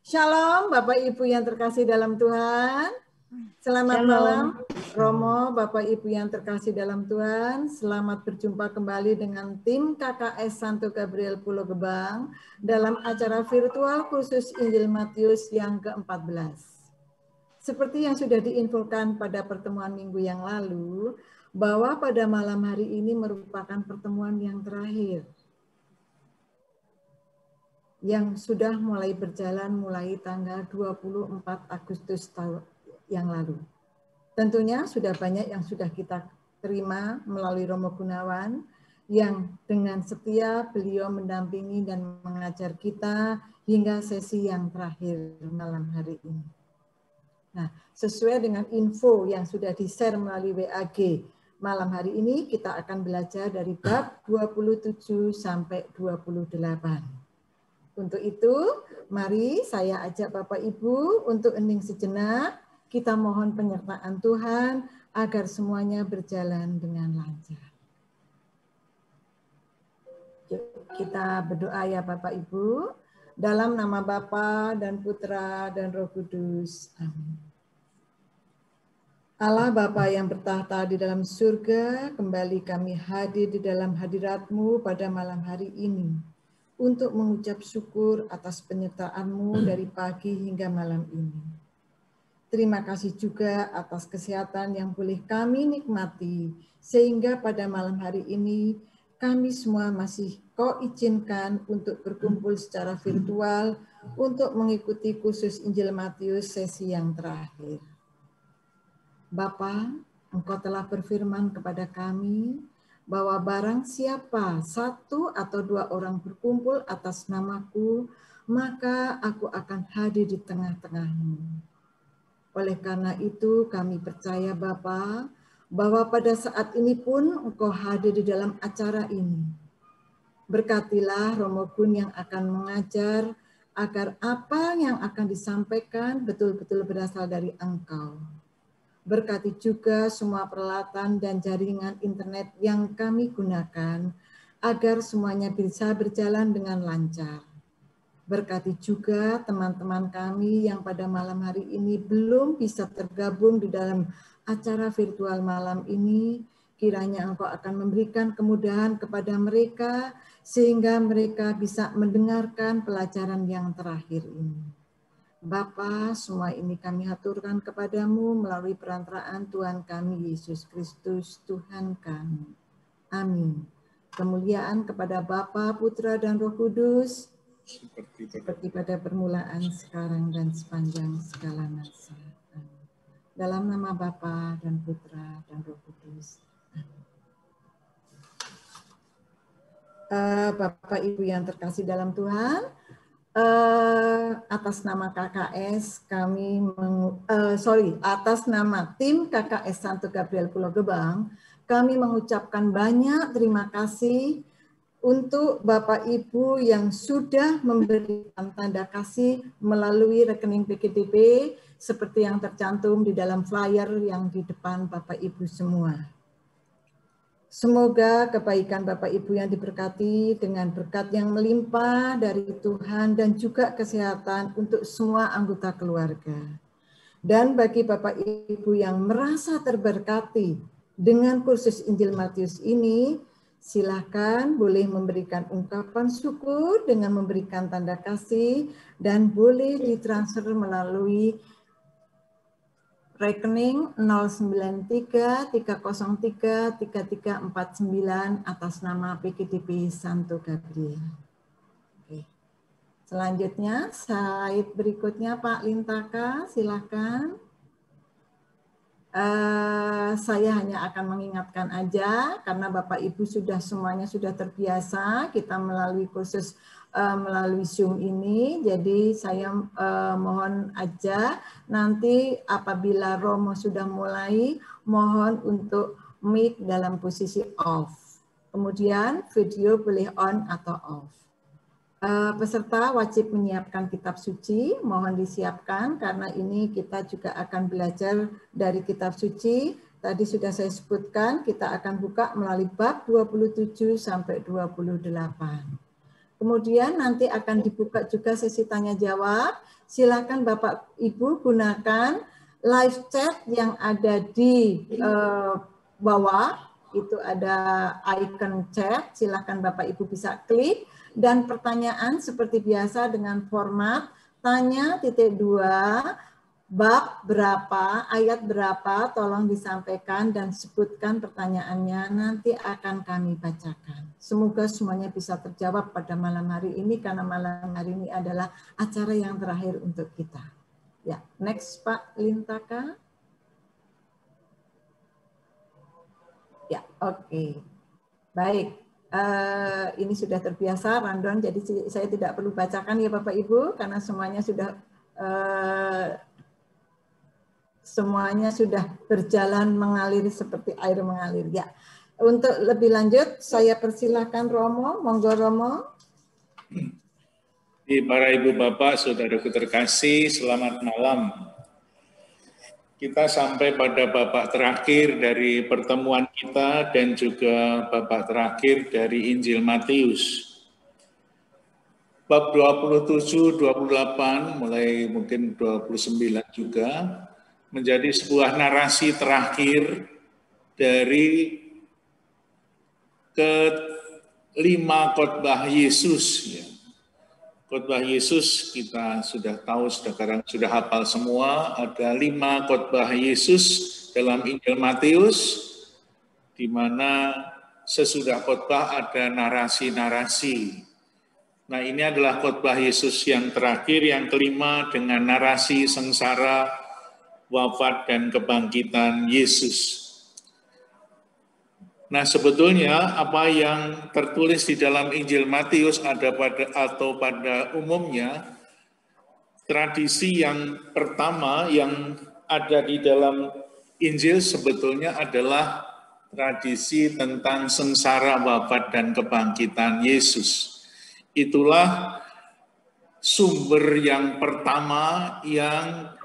Shalom Bapak Ibu yang terkasih dalam Tuhan. Selamat Shalom. malam Romo, Bapak Ibu yang terkasih dalam Tuhan. Selamat berjumpa kembali dengan tim KKS Santo Gabriel Pulau Gebang dalam acara virtual khusus Injil Matius yang ke-14. Seperti yang sudah diinfokan pada pertemuan minggu yang lalu, bahwa pada malam hari ini merupakan pertemuan yang terakhir yang sudah mulai berjalan mulai tanggal 24 Agustus tahun yang lalu. Tentunya sudah banyak yang sudah kita terima melalui Romo Gunawan yang dengan setia beliau mendampingi dan mengajar kita hingga sesi yang terakhir malam hari ini. Nah, sesuai dengan info yang sudah di-share melalui WAG malam hari ini, kita akan belajar dari bab 27 sampai 28. Untuk itu, mari saya ajak Bapak Ibu untuk hening sejenak. Kita mohon penyertaan Tuhan agar semuanya berjalan dengan lancar. Kita berdoa ya Bapak Ibu. Dalam nama Bapa dan Putra dan Roh Kudus. Amin. Allah Bapa yang bertahta di dalam surga, kembali kami hadir di dalam hadirat-Mu pada malam hari ini, untuk mengucap syukur atas penyertaan-Mu dari pagi hingga malam ini. Terima kasih juga atas kesehatan yang boleh kami nikmati, sehingga pada malam hari ini kami semua masih Kau izinkan untuk berkumpul secara virtual untuk mengikuti khusus Injil Matius sesi yang terakhir. Bapa, Engkau telah berfirman kepada kami, bahwa barang siapa satu atau dua orang berkumpul atas namaku, maka aku akan hadir di tengah-tengahmu. Oleh karena itu kami percaya Bapa, bahwa pada saat ini pun Engkau hadir di dalam acara ini. Berkatilah Romo Gun yang akan mengajar, agar apa yang akan disampaikan betul-betul berasal dari Engkau. Berkati juga semua peralatan dan jaringan internet yang kami gunakan, agar semuanya bisa berjalan dengan lancar. Berkati juga teman-teman kami yang pada malam hari ini belum bisa tergabung di dalam acara virtual malam ini. Kiranya Engkau akan memberikan kemudahan kepada mereka, sehingga mereka bisa mendengarkan pelajaran yang terakhir ini. Bapa, semua ini kami haturkan kepadamu melalui perantaraan Tuhan kami, Yesus Kristus, Tuhan kami. Amin. Kemuliaan kepada Bapa, Putra, dan Roh Kudus, seperti pada permulaan, sekarang, dan sepanjang segala masa. Amin. Dalam nama Bapa dan Putra, dan Roh Kudus. Amin. Bapak Ibu yang terkasih dalam Tuhan, atas nama KKS kami atas nama tim KKS Santo Gabriel Pulau Gebang, kami mengucapkan banyak terima kasih untuk Bapak Ibu yang sudah memberikan tanda kasih melalui rekening PKDB seperti yang tercantum di dalam flyer yang di depan Bapak Ibu semua. Semoga kebaikan Bapak Ibu yang diberkati dengan berkat yang melimpah dari Tuhan dan juga kesehatan untuk semua anggota keluarga. Dan bagi Bapak Ibu yang merasa terberkati dengan kursus Injil Matius ini, silakan boleh memberikan ungkapan syukur dengan memberikan tanda kasih dan boleh ditransfer melalui rekening 093-303-3349 atas nama PKDB Santo Gabriel. Oke. Selanjutnya, slide berikutnya Pak Lintaka, silakan. Saya hanya akan mengingatkan aja, karena Bapak Ibu semuanya sudah terbiasa kita melalui kursus melalui Zoom ini, jadi saya mohon aja nanti apabila Romo sudah mulai, mohon untuk mic dalam posisi off. Kemudian video boleh on atau off. Peserta wajib menyiapkan kitab suci, mohon disiapkan karena ini kita juga akan belajar dari kitab suci. Tadi sudah saya sebutkan, kita akan buka melalui bab 27 sampai 28. Kemudian nanti akan dibuka juga sesi tanya jawab. Silakan Bapak Ibu gunakan live chat yang ada di bawah. Itu ada icon chat. Silakan Bapak Ibu bisa klik. Dan pertanyaan seperti biasa dengan format tanya titik 2. Bab berapa, ayat berapa, tolong disampaikan dan sebutkan pertanyaannya, nanti akan kami bacakan. Semoga semuanya bisa terjawab pada malam hari ini, karena malam hari ini adalah acara yang terakhir untuk kita. Ya, next Pak Lintaka. Ya, oke. Baik, ini sudah terbiasa rundown, jadi saya tidak perlu bacakan ya Bapak Ibu, karena semuanya sudah berjalan mengalir seperti air mengalir. Ya, untuk lebih lanjut saya persilahkan Romo, monggo Romo. Para ibu bapak, saudaraku terkasih, selamat malam. Kita sampai pada babak terakhir dari pertemuan kita dan juga babak terakhir dari Injil Matius. Bab 27, 28, mulai mungkin 29 juga, menjadi sebuah narasi terakhir dari kelima khotbah Yesus. Ya. Khotbah Yesus kita sudah tahu, sekarang sudah hafal semua, ada 5 khotbah Yesus dalam Injil Matius, di mana sesudah khotbah ada narasi-narasi. Nah, ini adalah khotbah Yesus yang terakhir, yang kelima, dengan narasi sengsara, wafat dan kebangkitan Yesus. Nah, sebetulnya apa yang tertulis di dalam Injil Matius pada umumnya tradisi yang pertama yang ada di dalam Injil sebetulnya adalah tradisi tentang sengsara, wafat dan kebangkitan Yesus. Itulah sumber yang pertama yang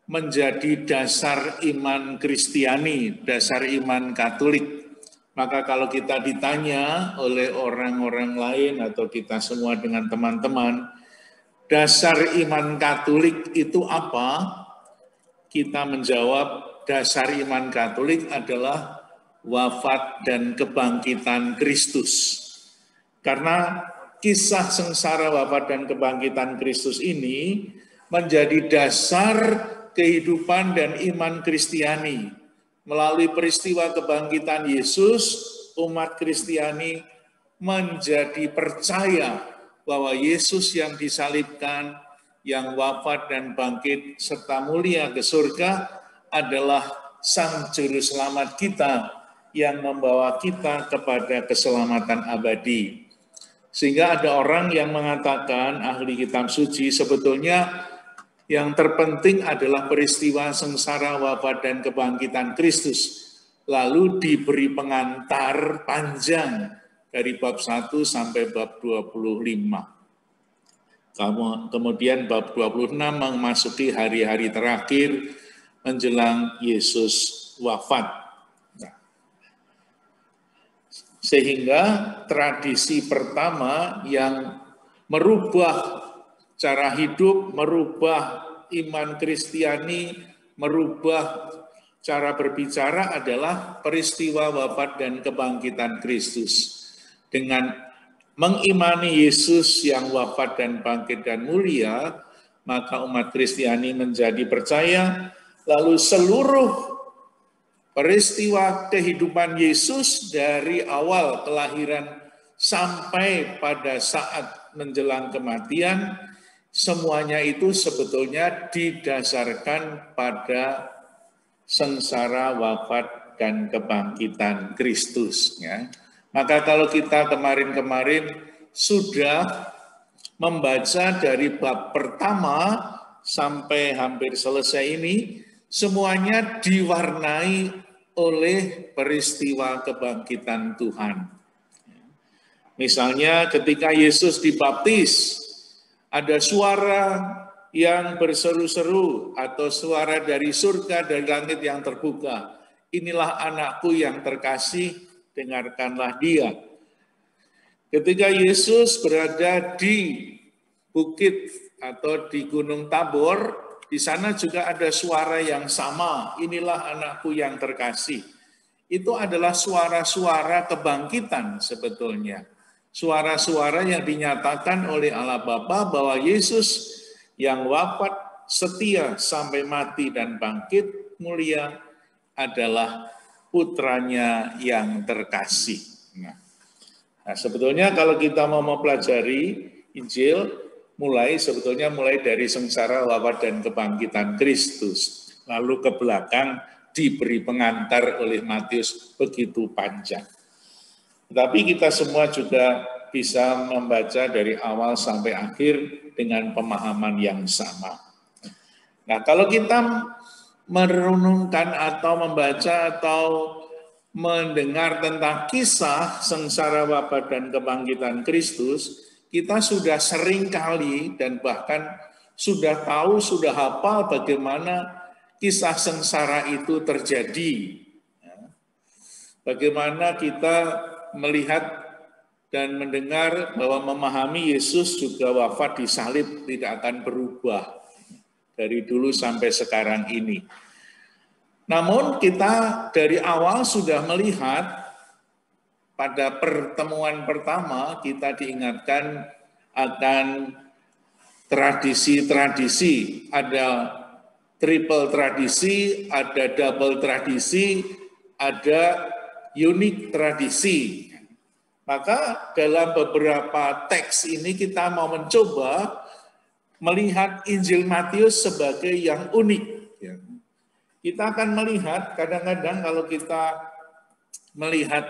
menjadi dasar iman Kristiani, dasar iman Katolik. Maka kalau kita ditanya oleh orang-orang lain atau kita semua dengan teman-teman, dasar iman Katolik itu apa? Kita menjawab dasar iman Katolik adalah wafat dan kebangkitan Kristus. Karena kisah sengsara, wafat dan kebangkitan Kristus ini menjadi dasar kehidupan dan iman Kristiani. Melalui peristiwa kebangkitan Yesus, umat Kristiani menjadi percaya bahwa Yesus yang disalibkan, yang wafat dan bangkit serta mulia ke surga adalah Sang Juru Selamat kita yang membawa kita kepada keselamatan abadi. Sehingga ada orang yang mengatakan, ahli kitab suci, sebetulnya yang terpenting adalah peristiwa sengsara, wafat, dan kebangkitan Kristus. Lalu diberi pengantar panjang dari bab 1 sampai bab 25. Kemudian bab 26 memasuki hari-hari terakhir menjelang Yesus wafat. Sehingga tradisi pertama yang merubah cara hidup, merubah iman Kristiani, merubah cara berbicara adalah peristiwa wafat dan kebangkitan Kristus. Dengan mengimani Yesus yang wafat dan bangkit dan mulia, maka umat Kristiani menjadi percaya, lalu seluruh peristiwa kehidupan Yesus dari awal kelahiran sampai pada saat menjelang kematian, semuanya itu sebetulnya didasarkan pada sengsara, wafat, dan kebangkitan Kristus. Ya. Maka kalau kita kemarin-kemarin sudah membaca dari bab pertama sampai hampir selesai ini, semuanya diwarnai oleh peristiwa kebangkitan Tuhan. Misalnya ketika Yesus dibaptis, ada suara yang berseru-seru atau suara dari surga, dari langit yang terbuka. Inilah anakku yang terkasih, dengarkanlah dia. Ketika Yesus berada di bukit atau di Gunung Tabor, di sana juga ada suara yang sama, inilah anakku yang terkasih. Itu adalah suara-suara kebangkitan sebetulnya. Suara-suara yang dinyatakan oleh Allah Bapa bahwa Yesus yang wafat setia sampai mati dan bangkit mulia adalah putranya yang terkasih. Nah, sebetulnya kalau kita mau mempelajari Injil, mulai dari sengsara, wafat, dan kebangkitan Kristus. Lalu ke belakang diberi pengantar oleh Matius begitu panjang. Tetapi kita semua juga bisa membaca dari awal sampai akhir dengan pemahaman yang sama. Nah, kalau kita merenungkan atau membaca atau mendengar tentang kisah sengsara, wafat, dan kebangkitan Kristus, kita sudah sering kali dan bahkan sudah tahu, sudah hafal bagaimana kisah sengsara itu terjadi. Bagaimana kita melihat dan mendengar bahwa memahami Yesus juga wafat di salib tidak akan berubah dari dulu sampai sekarang ini. Namun kita dari awal sudah melihat pada pertemuan pertama kita diingatkan akan tradisi-tradisi, ada triple tradisi, ada double tradisi, ada unik tradisi. Maka dalam beberapa teks ini kita mau mencoba melihat Injil Matius sebagai yang unik. Kita akan melihat kadang-kadang kalau kita melihat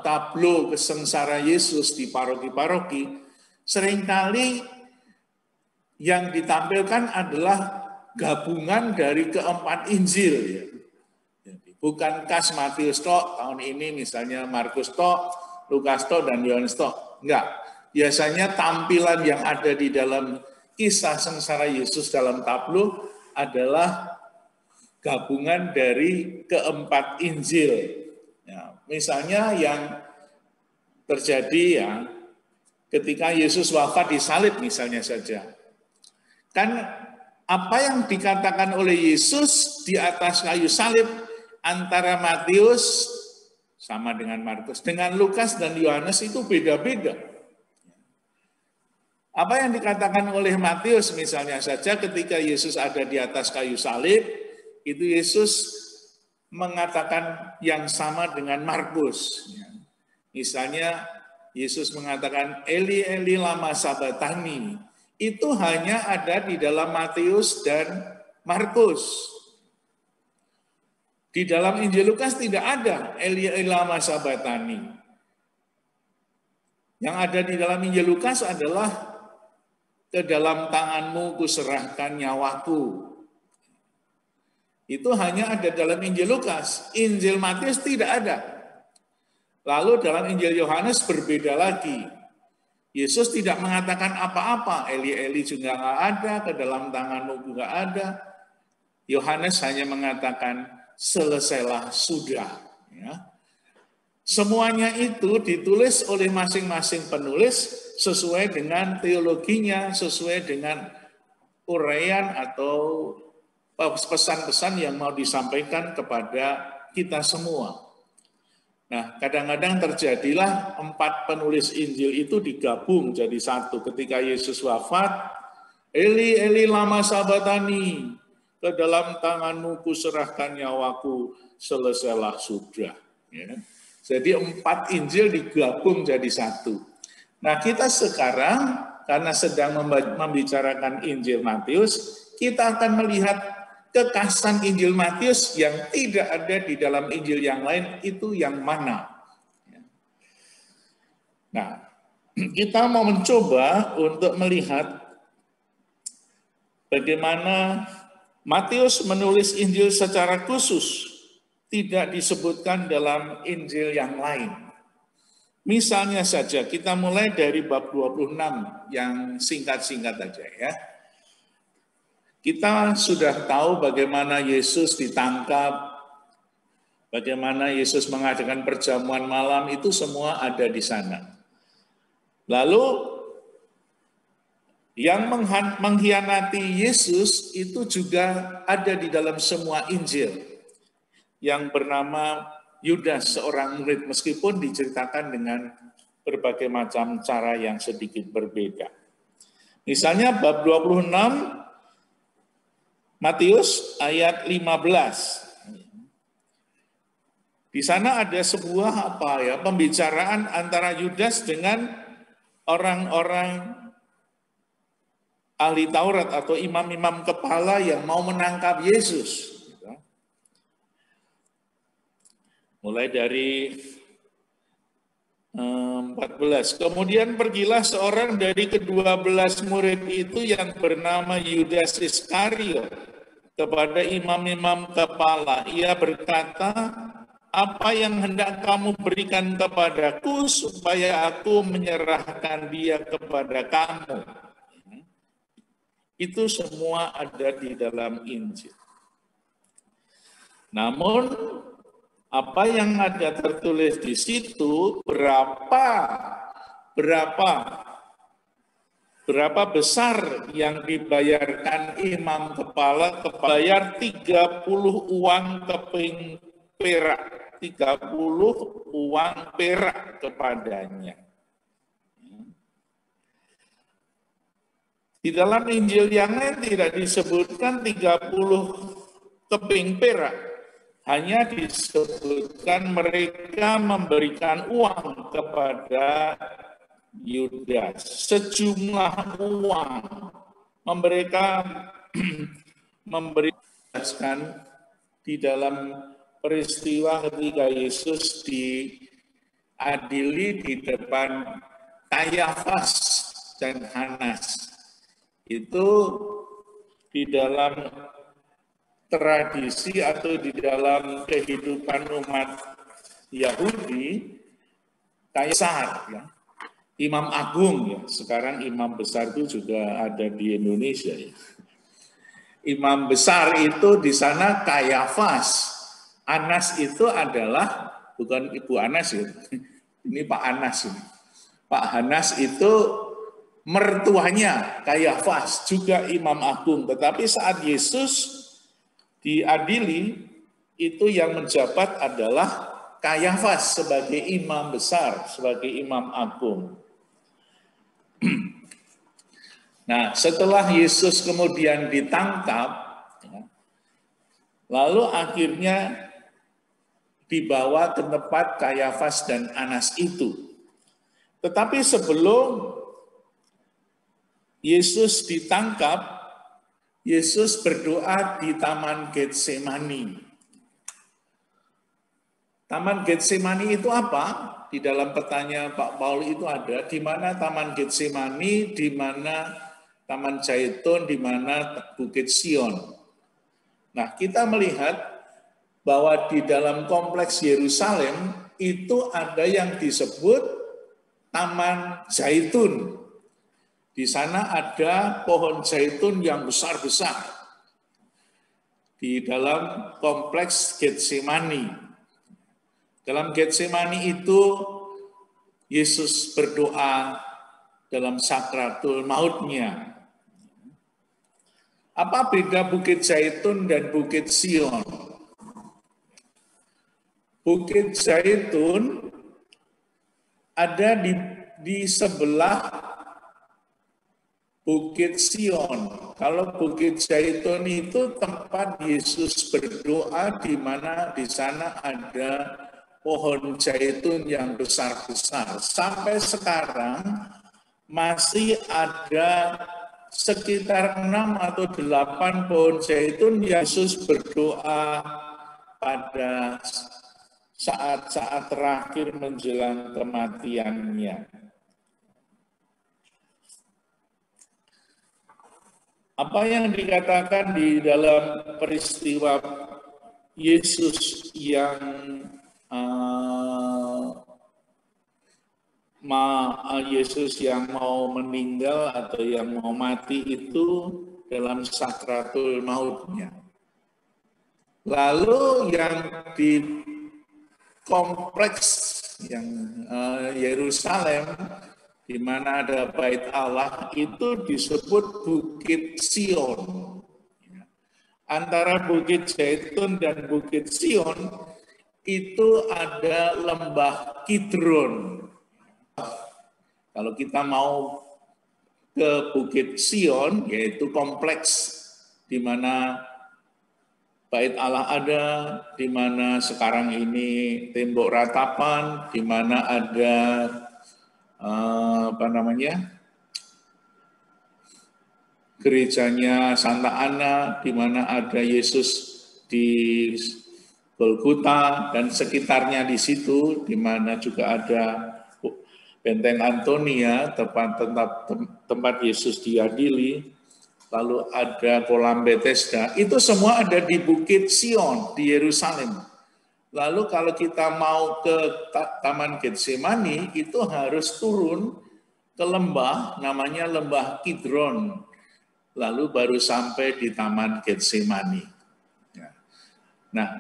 tablo kesengsara Yesus di paroki-paroki, seringkali yang ditampilkan adalah gabungan dari keempat Injil. Bukan khas Matius tok, tahun ini misalnya Markus tok, Lukas tok, dan Yohanes tok. Enggak. Biasanya tampilan yang ada di dalam kisah sengsara Yesus dalam tablo adalah gabungan dari keempat Injil. Ya, misalnya yang terjadi ketika Yesus wafat di salib misalnya saja. Kan apa yang dikatakan oleh Yesus di atas kayu salib antara Matius sama dengan Markus, dengan Lukas dan Yohanes itu beda-beda. Apa yang dikatakan oleh Matius misalnya saja ketika Yesus ada di atas kayu salib, itu Yesus mengatakan yang sama dengan Markus. Misalnya Yesus mengatakan Eli Eli lama sabatani. Itu hanya ada di dalam Matius dan Markus. Di dalam Injil Lukas tidak ada Eli Eli lama sabatani. Yang ada di dalam Injil Lukas adalah ke dalam tanganmu kuserahkan nyawaku. Itu hanya ada dalam Injil Lukas. Injil Matius tidak ada. Lalu dalam Injil Yohanes berbeda lagi. Yesus tidak mengatakan apa-apa. Eli Eli juga nggak ada, ke dalam tanganmu juga ada. Yohanes hanya mengatakan selesailah sudah. Ya. Semuanya itu ditulis oleh masing-masing penulis sesuai dengan teologinya, sesuai dengan uraian atau pesan-pesan yang mau disampaikan kepada kita semua. Nah, kadang-kadang terjadilah 4 penulis Injil itu digabung jadi satu. Ketika Yesus wafat, Eli, Eli lama sabatani, ke dalam tanganmu kuserahkan nyawaku, selesailah sudah. Ya. Jadi 4 Injil digabung jadi satu. Nah, kita sekarang karena sedang membicarakan Injil Matius, kita akan melihat kekhasan Injil Matius yang tidak ada di dalam Injil yang lain itu yang mana. Nah, kita mau mencoba untuk melihat bagaimana Matius menulis Injil secara khusus, tidak disebutkan dalam Injil yang lain. Misalnya saja, kita mulai dari bab 26 yang singkat-singkat aja ya. Kita sudah tahu bagaimana Yesus ditangkap, bagaimana Yesus mengadakan perjamuan malam, itu semua ada di sana. Lalu yang mengkhianati Yesus itu juga ada di dalam semua Injil, yang bernama Yudas, seorang murid, meskipun diceritakan dengan berbagai macam cara yang sedikit berbeda. Misalnya bab 26 Matius ayat 15. Di sana ada sebuah pembicaraan antara Yudas dengan orang-orang ahli Taurat atau imam-imam kepala yang mau menangkap Yesus. Mulai dari 14. Kemudian pergilah seorang dari ke-12 murid itu yang bernama Yudas Iskariot kepada imam-imam kepala. Ia berkata, apa yang hendak kamu berikan kepadaku supaya aku menyerahkan dia kepada kamu? Itu semua ada di dalam Injil. Namun apa yang ada tertulis di situ, berapa besar yang dibayarkan imam kepala, kebayar 30 uang keping perak, 30 uang perak kepadanya. Di dalam Injil yang lain tidak disebutkan 30 keping perak, hanya disebutkan mereka memberikan uang kepada Yudas, sejumlah uang. Mereka memberikan di dalam peristiwa ketika Yesus diadili di depan Kayafas dan Hanas. Itu di dalam tradisi atau di dalam kehidupan umat Yahudi, Kaisar, ya, Imam Agung, ya. Sekarang imam besar itu juga ada di Indonesia. Ya. Imam besar itu di sana Kayafas. Anas itu adalah, bukan Ibu Anas ya, ini Pak Anas. Ya. Pak Hanas itu mertuanya Kayafas, juga imam agung. Tetapi saat Yesus diadili, itu yang menjabat adalah Kayafas sebagai imam besar, sebagai imam agung. Nah, setelah Yesus kemudian ditangkap, lalu akhirnya dibawa ke tempat Kayafas dan Anas itu. Tetapi sebelum Yesus ditangkap, Yesus berdoa di Taman Getsemani. Taman Getsemani itu apa? Di dalam petanya Pak Paul itu ada, di mana Taman Getsemani, di mana Taman Zaitun, di mana Bukit Sion. Nah, kita melihat bahwa di dalam kompleks Yerusalem itu ada yang disebut Taman Zaitun. Di sana ada pohon zaitun yang besar-besar di dalam kompleks Getsemani. Dalam Getsemani itu Yesus berdoa dalam sakratul mautnya. Apa beda Bukit Zaitun dan Bukit Sion? Bukit Zaitun ada di sebelah Bukit Sion. Kalau Bukit Zaitun itu tempat Yesus berdoa, di mana di sana ada pohon zaitun yang besar-besar. Sampai sekarang masih ada sekitar 6 atau 8 pohon zaitun yang Yesus berdoa pada saat-saat terakhir menjelang kematiannya. Apa yang dikatakan di dalam peristiwa Yesus yang mau meninggal atau yang mau mati itu dalam sakratul mautnya. Lalu yang di kompleks yang Yerusalem di mana ada bait Allah, itu disebut Bukit Sion. Antara Bukit Zaitun dan Bukit Sion itu ada lembah Kidron. Kalau kita mau ke Bukit Sion, yaitu kompleks di mana bait Allah ada, di mana sekarang ini tembok ratapan, di mana ada gerejanya Santa Ana, di mana ada Yesus di Golgota dan sekitarnya di situ, di mana juga ada Benteng Antonia, tempat Yesus diadili, lalu ada kolam Bethesda, itu semua ada di Bukit Sion, di Yerusalem. Lalu kalau kita mau ke Taman Getsemani, itu harus turun ke lembah, namanya lembah Kidron, lalu baru sampai di Taman Getsemani. Nah,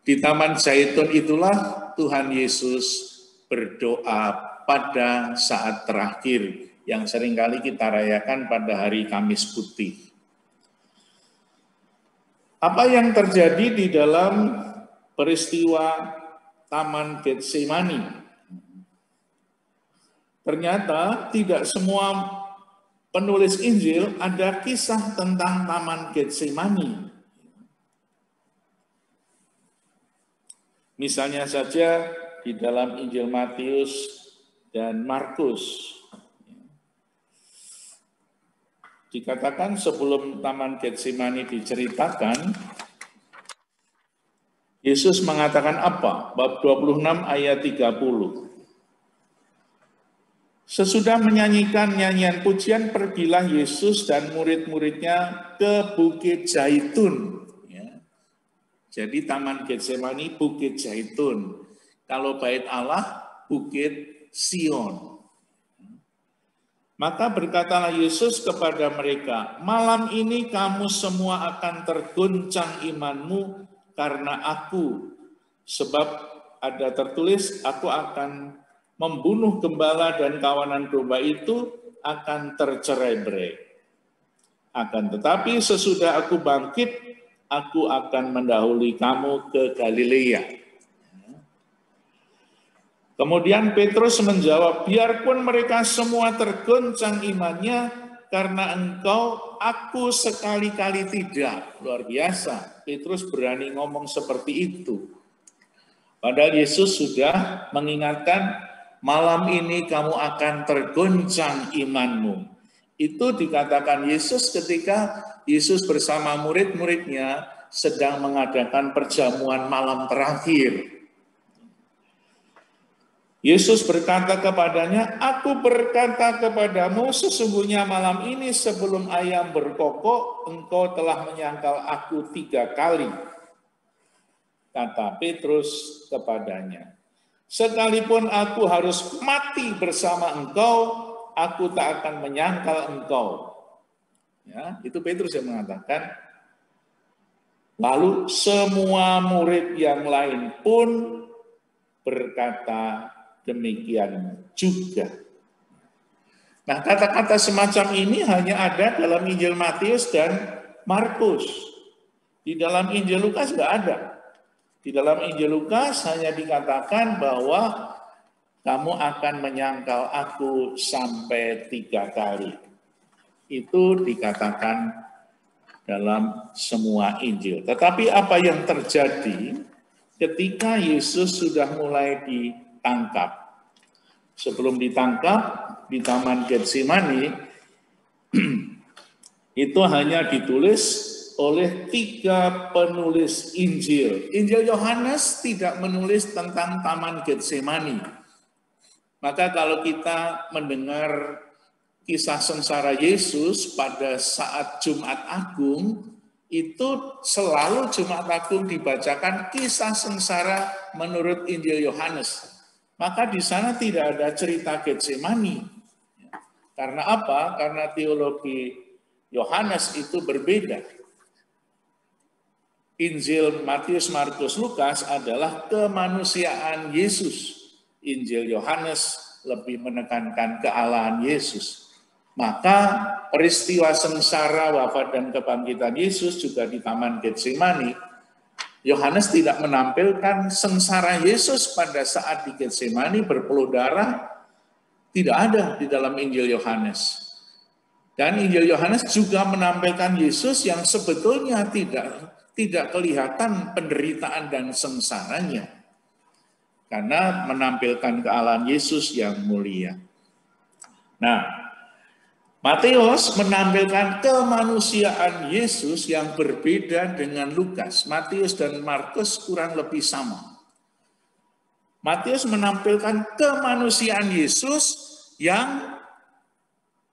di Taman Zaitun itulah Tuhan Yesus berdoa pada saat terakhir yang seringkali kita rayakan pada hari Kamis Putih. Apa yang terjadi di dalam peristiwa Taman Getsemani? Ternyata tidak semua penulis Injil ada kisah tentang Taman Getsemani. Misalnya saja di dalam Injil Matius dan Markus. Dikatakan sebelum Taman Getsemani diceritakan, Yesus mengatakan apa? Bab 26 ayat 30. Sesudah menyanyikan nyanyian pujian, pergilah Yesus dan murid-muridnya ke Bukit Zaitun. Jadi Taman Getsemani Bukit Zaitun. Kalau bait Allah, Bukit Sion. Maka berkatalah Yesus kepada mereka, malam ini kamu semua akan tergoncang imanmu karena aku. Sebab ada tertulis, aku akan membunuh gembala dan kawanan domba itu akan tercerai-berai. Akan tetapi sesudah aku bangkit, aku akan mendahului kamu ke Galilea. Kemudian Petrus menjawab, biarpun mereka semua tergoncang imannya, karena engkau, aku sekali-kali tidak. Luar biasa, Petrus berani ngomong seperti itu. Padahal Yesus sudah mengingatkan, malam ini kamu akan tergoncang imanmu. Itu dikatakan Yesus ketika Yesus bersama murid-muridnya sedang mengadakan perjamuan malam terakhir. Yesus berkata kepadanya, aku berkata kepadamu, sesungguhnya malam ini sebelum ayam berkokok, engkau telah menyangkal aku 3 kali. Kata Petrus kepadanya, sekalipun aku harus mati bersama engkau, aku tak akan menyangkal engkau. Ya, itu Petrus yang mengatakan. Lalu semua murid yang lain pun berkata demikian juga. Nah, kata-kata semacam ini hanya ada dalam Injil Matius dan Markus. Di dalam Injil Lukas nggak ada. Di dalam Injil Lukas hanya dikatakan bahwa kamu akan menyangkal aku sampai 3 kali. Itu dikatakan dalam semua Injil. Tetapi apa yang terjadi ketika Yesus sudah mulai ditangkap? Sebelum ditangkap di Taman Getsemani, itu hanya ditulis oleh 3 penulis Injil. Injil Yohanes tidak menulis tentang Taman Getsemani. Maka kalau kita mendengar kisah sengsara Yesus pada saat Jumat Agung, itu selalu Jumat Agung dibacakan kisah sengsara menurut Injil Yohanes. Maka di sana tidak ada cerita Getsemani. Karena apa? Karena teologi Yohanes itu berbeda. Injil Matius, Markus, Lukas adalah kemanusiaan Yesus. Injil Yohanes lebih menekankan kealahan Yesus. Maka peristiwa sengsara, wafat, dan kebangkitan Yesus juga di Taman Getsemani, Yohanes tidak menampilkan sengsara Yesus pada saat di Getsemani berpeluh darah, tidak ada di dalam Injil Yohanes. Dan Injil Yohanes juga menampilkan Yesus yang sebetulnya tidak kelihatan penderitaan dan sengsaranya, karena menampilkan kealahan Yesus yang mulia. Nah, Matius menampilkan kemanusiaan Yesus yang berbeda dengan Lukas. Matius dan Markus kurang lebih sama. Matius menampilkan kemanusiaan Yesus yang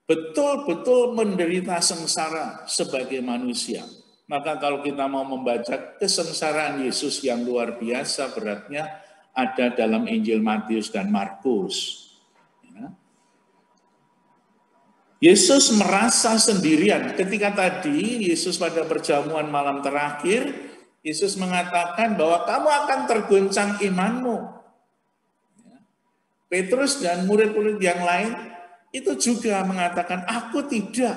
betul-betul menderita sengsara sebagai manusia. Maka kalau kita mau membaca kesengsaraan Yesus yang luar biasa beratnya, ada dalam Injil Matius dan Markus. Yesus merasa sendirian. Ketika tadi Yesus pada perjamuan malam terakhir, Yesus mengatakan bahwa kamu akan terguncang imanmu. Petrus dan murid-murid yang lain itu juga mengatakan, aku tidak.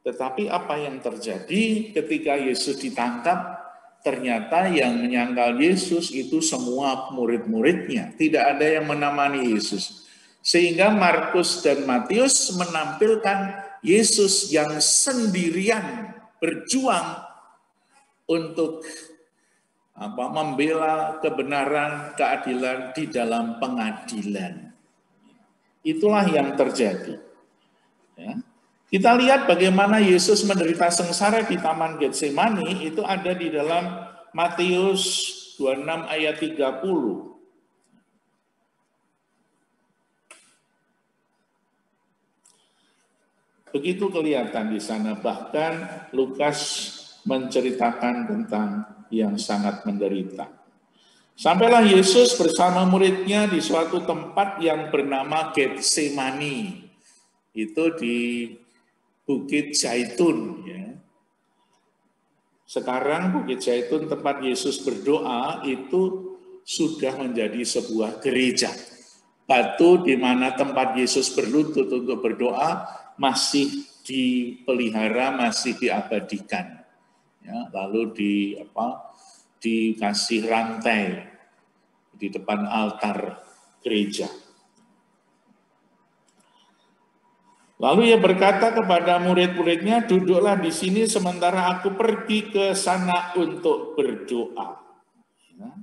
Tetapi apa yang terjadi ketika Yesus ditangkap? Ternyata yang menyangkal Yesus itu semua murid-muridnya. Tidak ada yang menemani Yesus. Sehingga Markus dan Matius menampilkan Yesus yang sendirian berjuang untuk membela kebenaran, keadilan di dalam pengadilan. Itulah yang terjadi. Ya. Kita lihat bagaimana Yesus menderita sengsara di Taman Getsemani, itu ada di dalam Matius 26 ayat 30. Begitu kelihatan di sana, bahkan Lukas menceritakan tentang yang sangat menderita. Sampailah Yesus bersama muridnya di suatu tempat yang bernama Getsemani. Itu di Bukit Zaitun. Ya. Sekarang Bukit Zaitun tempat Yesus berdoa itu sudah menjadi sebuah gereja. Batu di mana tempat Yesus berlutut untuk berdoa masih dipelihara, masih diabadikan. Ya, lalu dikasih rantai di depan altar gereja. Lalu ia berkata kepada murid-muridnya, duduklah di sini sementara aku pergi ke sana untuk berdoa. Ya.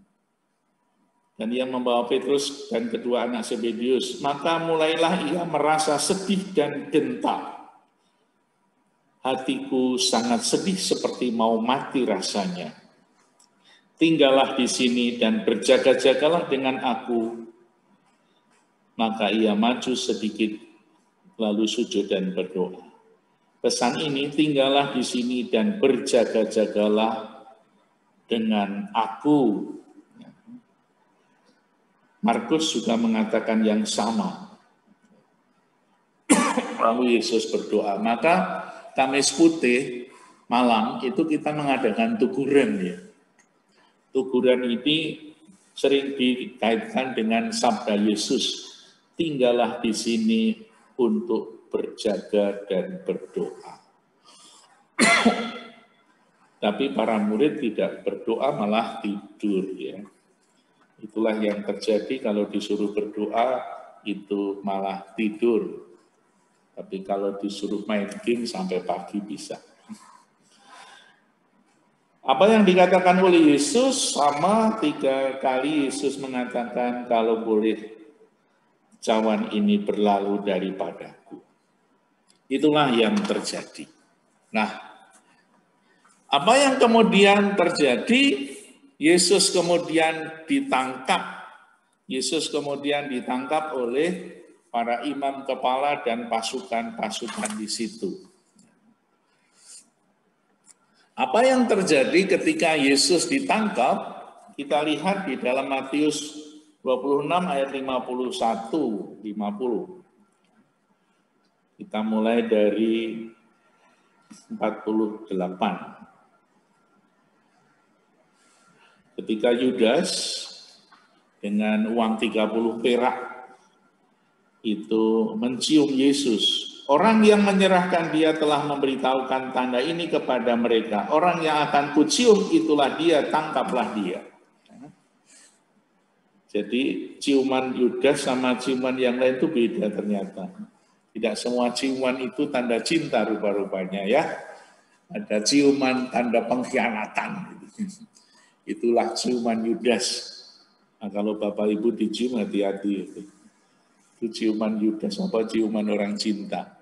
Dan ia membawa Petrus dan kedua anak Zebedius. Maka mulailah ia merasa sedih dan gentar. Hatiku sangat sedih seperti mau mati rasanya. Tinggallah di sini dan berjaga-jagalah dengan aku. Maka ia maju sedikit, lalu sujud dan berdoa. Pesan ini, tinggallah di sini dan berjaga-jagalah dengan aku. Markus juga mengatakan yang sama. Lalu Yesus berdoa. Maka Kamis Putih malam itu kita mengadakan tuguran ya. Tuguran ini sering dikaitkan dengan sabda Yesus. Tinggallah di sini untuk berjaga dan berdoa. Tapi para murid tidak berdoa, malah tidur ya. Itulah yang terjadi kalau disuruh berdoa, itu malah tidur. Tapi kalau disuruh main game sampai pagi bisa. Apa yang dikatakan oleh Yesus sama 3 kali Yesus mengatakan kalau boleh cawan ini berlalu daripadaku. Itulah yang terjadi. Nah, apa yang kemudian terjadi? Yesus kemudian ditangkap. Yesus kemudian ditangkap oleh para imam kepala dan pasukan-pasukan di situ. Apa yang terjadi ketika Yesus ditangkap? Kita lihat di dalam Matius 26 ayat 51-50. Kita mulai dari 48. Ketika Yudas dengan uang 30 perak itu mencium Yesus. Orang yang menyerahkan dia telah memberitahukan tanda ini kepada mereka. Orang yang akan kucium itulah dia, tangkaplah dia. Jadi ciuman Yudas sama ciuman yang lain itu beda ternyata. Tidak semua ciuman itu tanda cinta rupa-rupanya ya. Ada ciuman tanda pengkhianatan. Itulah ciuman Yudas. Nah, kalau Bapak Ibu dicium hati-hati. Itu ciuman Yudas apa ciuman orang cinta.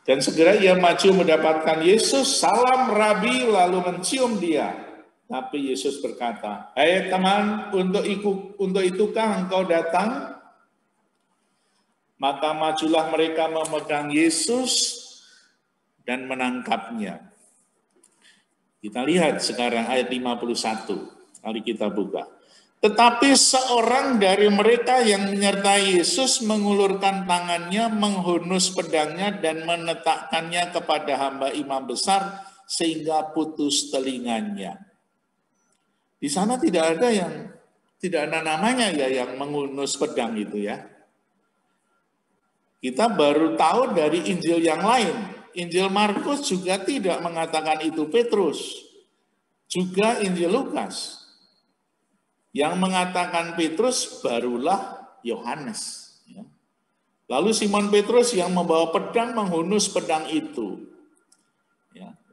Dan segera ia maju mendapatkan Yesus, salam Rabi, lalu mencium dia. Tapi Yesus berkata, "Hai teman, untuk itukah engkau datang?" Maka majulah mereka memegang Yesus dan menangkapnya. Kita lihat sekarang ayat 51. Mari kita buka. Tetapi seorang dari mereka yang menyertai Yesus mengulurkan tangannya, menghunus pedangnya dan meletakkannya kepada hamba imam besar sehingga putus telinganya. Di sana tidak ada namanya ya yang menghunus pedang itu ya. Kita baru tahu dari Injil yang lain. Injil Markus juga tidak mengatakan itu Petrus. Juga Injil Lukas. Yang mengatakan Petrus barulah Yohanes. Lalu Simon Petrus yang membawa pedang menghunus pedang itu.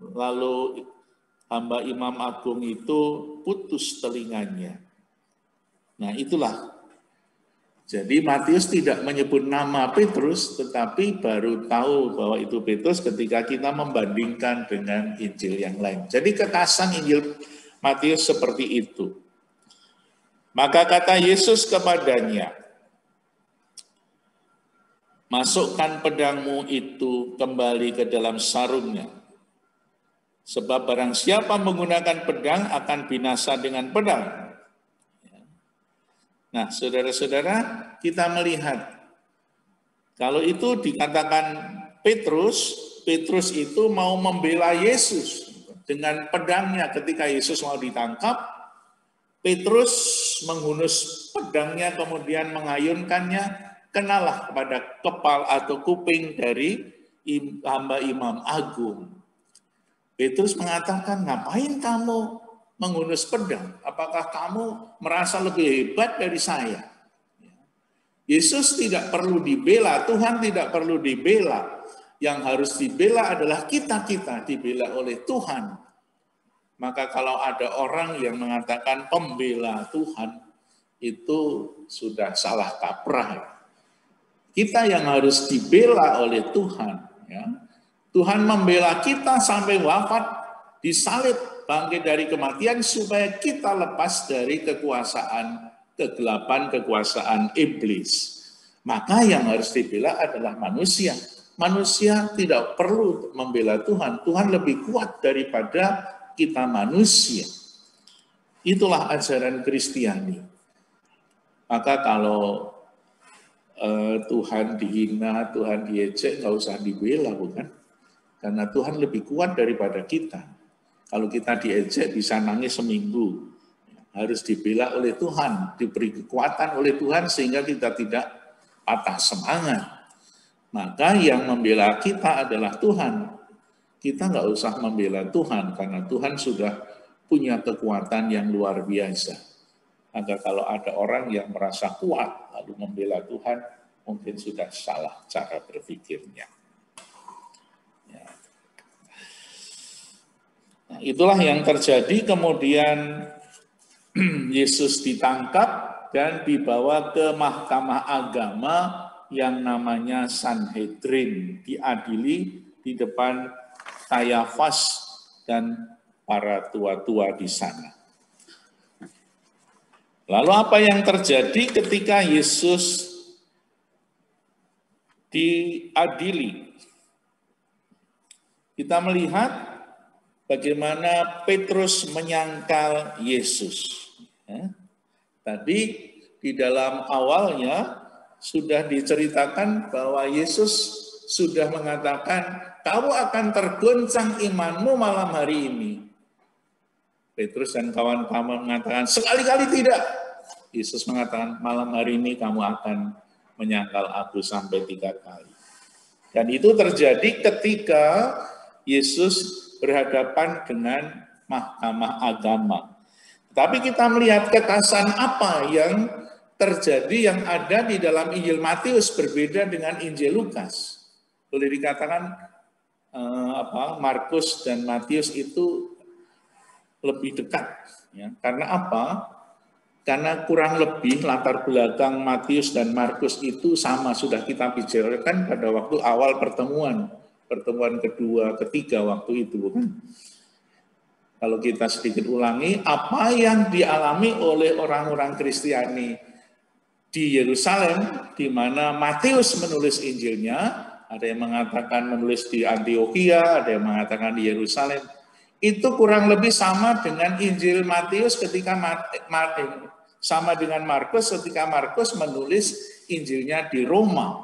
Lalu hamba imam agung itu putus telinganya. Nah itulah. Jadi Matius tidak menyebut nama Petrus, tetapi baru tahu bahwa itu Petrus ketika kita membandingkan dengan Injil yang lain. Jadi kekasan Injil Matius seperti itu. Maka kata Yesus kepadanya, "Masukkan pedangmu itu kembali ke dalam sarungnya. Sebab barang siapa menggunakan pedang akan binasa dengan pedang." Nah, saudara-saudara, kita melihat kalau itu dikatakan Petrus itu mau membela Yesus dengan pedangnya ketika Yesus mau ditangkap. Petrus menghunus pedangnya kemudian mengayunkannya, kenalah pada kepala atau kuping dari hamba imam agung. Petrus mengatakan, "Ngapain kamu menghunus pedang? Apakah kamu merasa lebih hebat dari saya?" Yesus tidak perlu dibela, Tuhan tidak perlu dibela. Yang harus dibela adalah kita-kita, dibela oleh Tuhan. Maka kalau ada orang yang mengatakan pembela Tuhan, itu sudah salah kaprah. Kita yang harus dibela oleh Tuhan. Ya. Tuhan membela kita sampai wafat, disalib, bangkit dari kematian, supaya kita lepas dari kekuasaan kegelapan, kekuasaan iblis. Maka yang harus dibela adalah manusia. Manusia tidak perlu membela Tuhan. Tuhan lebih kuat daripada kita manusia. Itulah ajaran Kristiani. Maka kalau Tuhan dihina, Tuhan diejek, nggak usah dibela, bukan? Karena Tuhan lebih kuat daripada kita. Kalau kita diejek bisa nangis seminggu. Harus dibela oleh Tuhan, diberi kekuatan oleh Tuhan sehingga kita tidak patah semangat. Maka yang membela kita adalah Tuhan. Kita nggak usah membela Tuhan karena Tuhan sudah punya kekuatan yang luar biasa. Maka kalau ada orang yang merasa kuat lalu membela Tuhan, mungkin sudah salah cara berpikirnya. Ya. Nah, itulah yang terjadi. Kemudian Yesus ditangkap dan dibawa ke mahkamah agama yang namanya Sanhedrin, diadili di depan Kayafas dan para tua-tua di sana. Lalu apa yang terjadi ketika Yesus diadili? Kita melihat bagaimana Petrus menyangkal Yesus. Tadi di dalam awalnya sudah diceritakan bahwa Yesus sudah mengatakan, "Kamu akan tergoncang imanmu malam hari ini." Petrus dan kawan-kawan mengatakan, "Sekali-kali tidak." Yesus mengatakan, malam hari ini kamu akan menyangkal aku sampai 3 kali. Dan itu terjadi ketika Yesus berhadapan dengan mahkamah agama. Tapi kita melihat kekasan apa yang terjadi yang ada di dalam Injil Matius berbeda dengan Injil Lukas. Boleh dikatakan Markus dan Matius itu lebih dekat. Ya. Karena apa? Karena kurang lebih latar belakang Matius dan Markus itu sama, sudah kita bicarakan pada waktu awal pertemuan kedua, ketiga waktu itu, bukan? Kalau kita sedikit ulangi, apa yang dialami oleh orang-orang Kristiani di Yerusalem, di mana Matius menulis Injilnya, ada yang mengatakan menulis di Antioquia, ada yang mengatakan di Yerusalem, itu kurang lebih sama dengan Injil Matius ketika sama dengan Markus ketika Markus menulis Injilnya di Roma.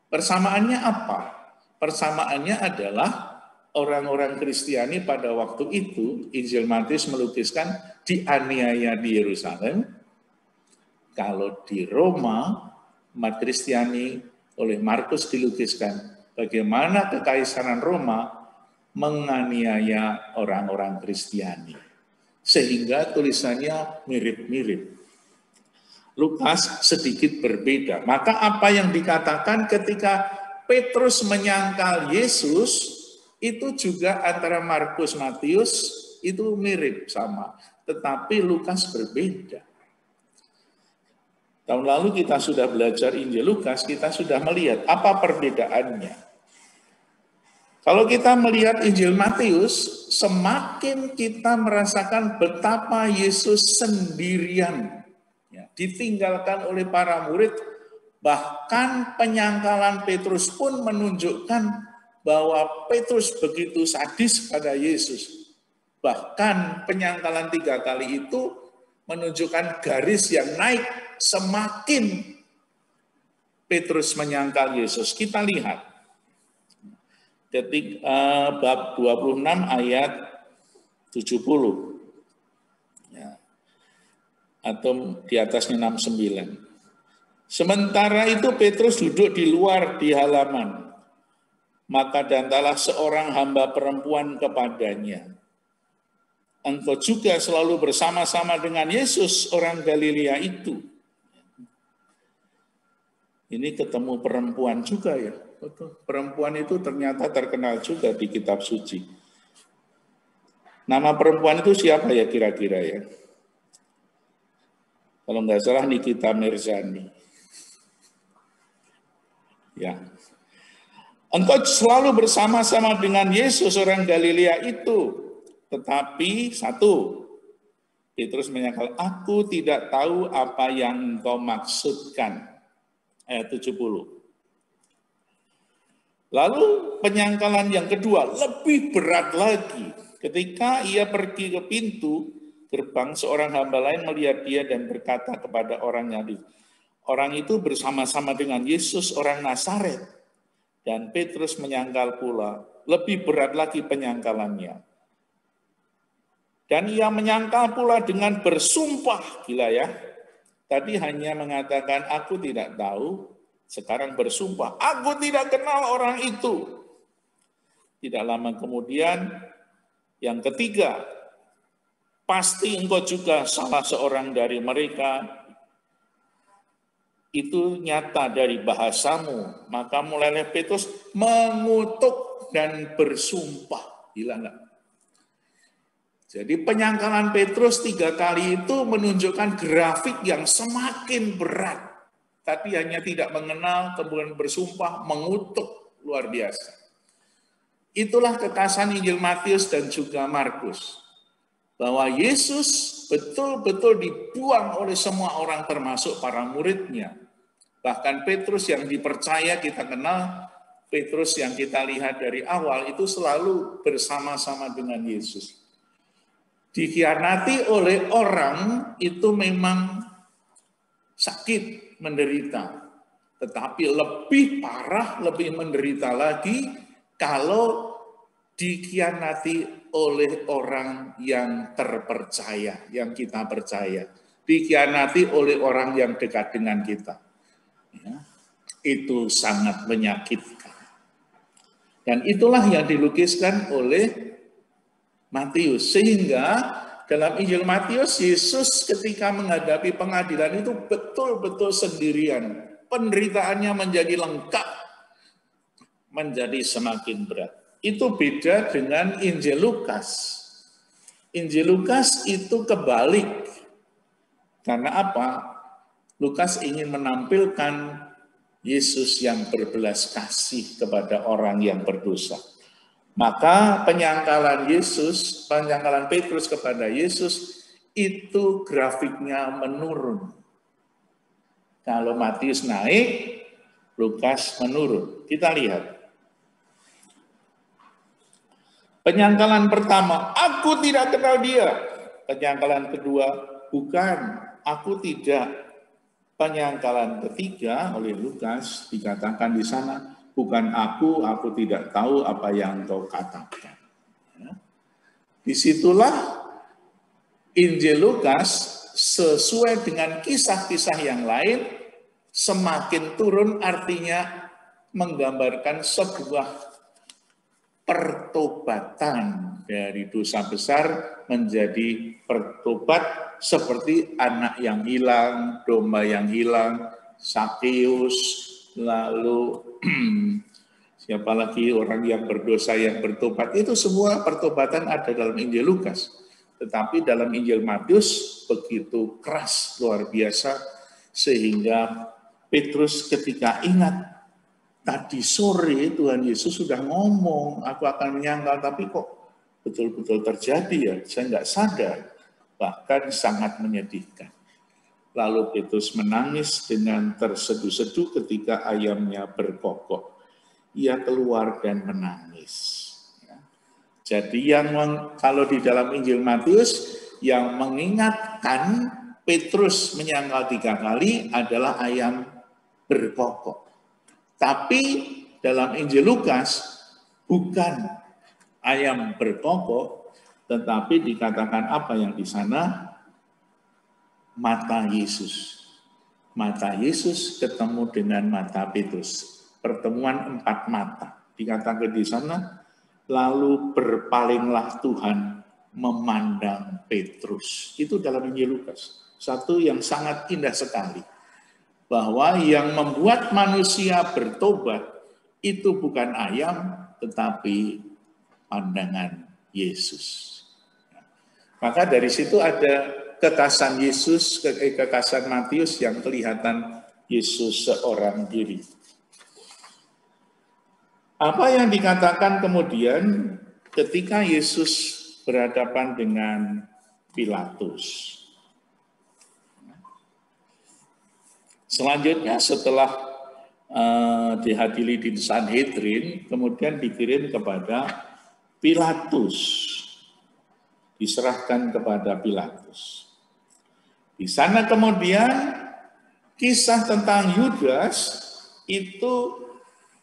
Persamaannya apa? Persamaannya adalah orang-orang Kristiani pada waktu itu, Injil Matius melukiskan dianiaya di Yerusalem. Kalau di Roma, umat Kristiani oleh Markus dilukiskan bagaimana kekaisaran Roma menganiaya orang-orang Kristiani. Sehingga tulisannya mirip-mirip. Lukas sedikit berbeda. Maka apa yang dikatakan ketika Petrus menyangkal Yesus, itu juga antara Markus, Matius itu mirip sama. Tetapi Lukas berbeda. Tahun lalu kita sudah belajar Injil Lukas, kita sudah melihat apa perbedaannya. Kalau kita melihat Injil Matius, semakin kita merasakan betapa Yesus sendirian, ya, ditinggalkan oleh para murid, bahkan penyangkalan Petrus pun menunjukkan bahwa Petrus begitu sadis pada Yesus. Bahkan penyangkalan 3 kali itu menunjukkan garis yang naik semakin Petrus menyangkal Yesus. Kita lihat. Bab 26 ayat 70. Ya. Atau di atasnya 69. Sementara itu Petrus duduk di luar di halaman. Maka datanglah seorang hamba perempuan kepadanya. Engkau juga selalu bersama-sama dengan Yesus orang Galilea itu. Ini ketemu perempuan juga ya. Perempuan itu ternyata terkenal juga di kitab suci. Nama perempuan itu siapa ya kira-kira ya? Kalau nggak salah Nikita Mirzani. Ya. Engkau selalu bersama-sama dengan Yesus orang Galilea itu. Tetapi satu, Petrus menyangkal, aku tidak tahu apa yang engkau maksudkan. Ayat 70. Lalu penyangkalan yang kedua lebih berat lagi. Ketika ia pergi ke pintu gerbang, seorang hamba lain melihat dia dan berkata kepada orangnya, orang itu bersama-sama dengan Yesus orang Nazaret. Dan Petrus menyangkal pula, lebih berat lagi penyangkalannya. Dan ia menyangkal pula dengan bersumpah, gila ya. Tadi hanya mengatakan aku tidak tahu, sekarang bersumpah, aku tidak kenal orang itu. Tidak lama kemudian, yang ketiga, pasti engkau juga salah seorang dari mereka. Itu nyata dari bahasamu. Maka mulailah Petrus mengutuk dan bersumpah. Gila enggak? Jadi penyangkalan Petrus 3 kali itu menunjukkan grafik yang semakin berat. Tapi hanya tidak mengenal, kemudian bersumpah, mengutuk, luar biasa. Itulah kekasan Injil Matius dan juga Markus. Bahwa Yesus betul-betul dibuang oleh semua orang termasuk para muridnya. Bahkan Petrus yang dipercaya kita kenal, Petrus yang kita lihat dari awal itu selalu bersama-sama dengan Yesus. Dikhianati oleh orang itu memang sakit, menderita. Tetapi lebih parah, lebih menderita lagi kalau dikhianati oleh orang yang terpercaya, yang kita percaya. dikhianati oleh orang yang dekat dengan kita. Ya, itu sangat menyakitkan. Dan itulah yang dilukiskan oleh Matius. Sehingga dalam Injil Matius, Yesus ketika menghadapi pengadilan itu betul-betul sendirian. Penderitaannya menjadi lengkap, menjadi semakin berat. Itu beda dengan Injil Lukas. Injil Lukas itu kebalik. Karena apa? Lukas ingin menampilkan Yesus yang berbelas kasih kepada orang yang berdosa. Maka penyangkalan Petrus kepada Yesus itu grafiknya menurun. Kalau Matius naik, Lukas menurun. Kita lihat. Penyangkalan pertama, aku tidak kenal dia. Penyangkalan kedua, bukan, aku tidak. Penyangkalan ketiga oleh Lukas dikatakan di sana, bukan aku tidak tahu apa yang kau katakan. Ya. Disitulah Injil Lukas sesuai dengan kisah-kisah yang lain, semakin turun artinya menggambarkan sebuah pertobatan dari dosa besar menjadi pertobat seperti anak yang hilang, domba yang hilang, Sakeus, lalu siapa lagi orang yang berdosa yang bertobat. Itu semua pertobatan ada dalam Injil Lukas. Tetapi dalam Injil Matius begitu keras, luar biasa, sehingga Petrus ketika ingat, tadi sore Tuhan Yesus sudah ngomong, aku akan menyangkal, tapi kok betul-betul terjadi ya, saya nggak sadar. Bahkan sangat menyedihkan. Lalu Petrus menangis dengan terseduh-seduh ketika ayamnya berkokok. Ia keluar dan menangis. Jadi kalau di dalam Injil Matius, yang mengingatkan Petrus menyangkal 3 kali adalah ayam berkokok. Tapi dalam Injil Lukas bukan ayam berkokok, tetapi dikatakan apa yang di sana? Mata Yesus. Mata Yesus ketemu dengan mata Petrus. Pertemuan 4 mata. Dikatakan di sana, lalu berpalinglah Tuhan memandang Petrus. Itu dalam Injil Lukas. Satu yang sangat indah sekali. Bahwa yang membuat manusia bertobat itu bukan ayam, tetapi pandangan Yesus. Maka dari situ ada kekasan Yesus, kekasan Matius yang kelihatan Yesus seorang diri. Apa yang dikatakan kemudian ketika Yesus berhadapan dengan Pilatus? Selanjutnya setelah dihadiri di Sanhedrin, kemudian dikirim kepada Pilatus. Diserahkan kepada Pilatus. Di sana kemudian kisah tentang Yudas itu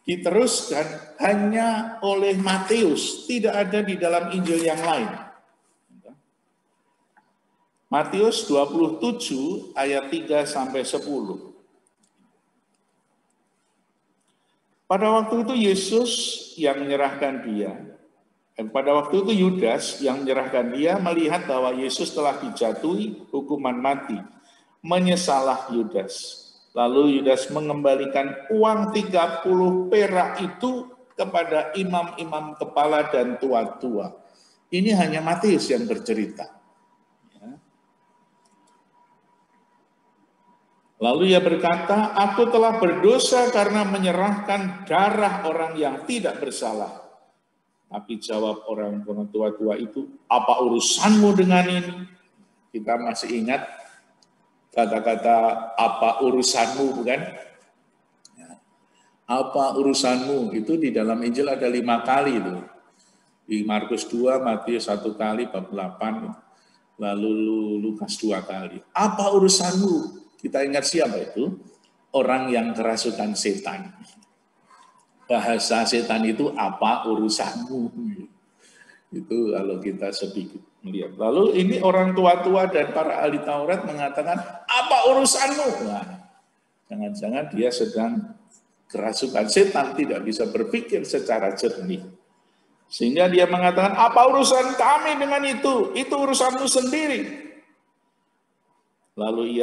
diteruskan hanya oleh Matius, tidak ada di dalam Injil yang lain. Matius 27 ayat 3 sampai 10. Pada waktu itu Yesus yang menyerahkan dia. Pada waktu itu Yudas yang menyerahkan dia melihat bahwa Yesus telah dijatuhi hukuman mati. Menyesalah Yudas. Lalu Yudas mengembalikan uang 30 perak itu kepada imam-imam kepala dan tua-tua. Ini hanya Matius yang bercerita. Lalu ia berkata, aku telah berdosa karena menyerahkan darah orang yang tidak bersalah. Tapi jawab orang tua-tua itu, apa urusanmu dengan ini? Kita masih ingat kata-kata apa urusanmu, bukan? Apa urusanmu? Itu di dalam Injil ada 5 kali itu. Di Markus 2, Matius 1 kali, bab 8, lalu Lukas 2 kali. Apa urusanmu? Kita ingat siapa itu? Orang yang kerasukan setan. Bahasa setan itu apa urusanmu? Itu kalau kita sedikit melihat. Lalu ini orang tua-tua dan para ahli Taurat mengatakan, apa urusanmu? Nah, jangan-jangan dia sedang kerasukan setan, tidak bisa berpikir secara jernih. Sehingga dia mengatakan, apa urusan kami dengan itu? Itu urusanmu sendiri. Lalu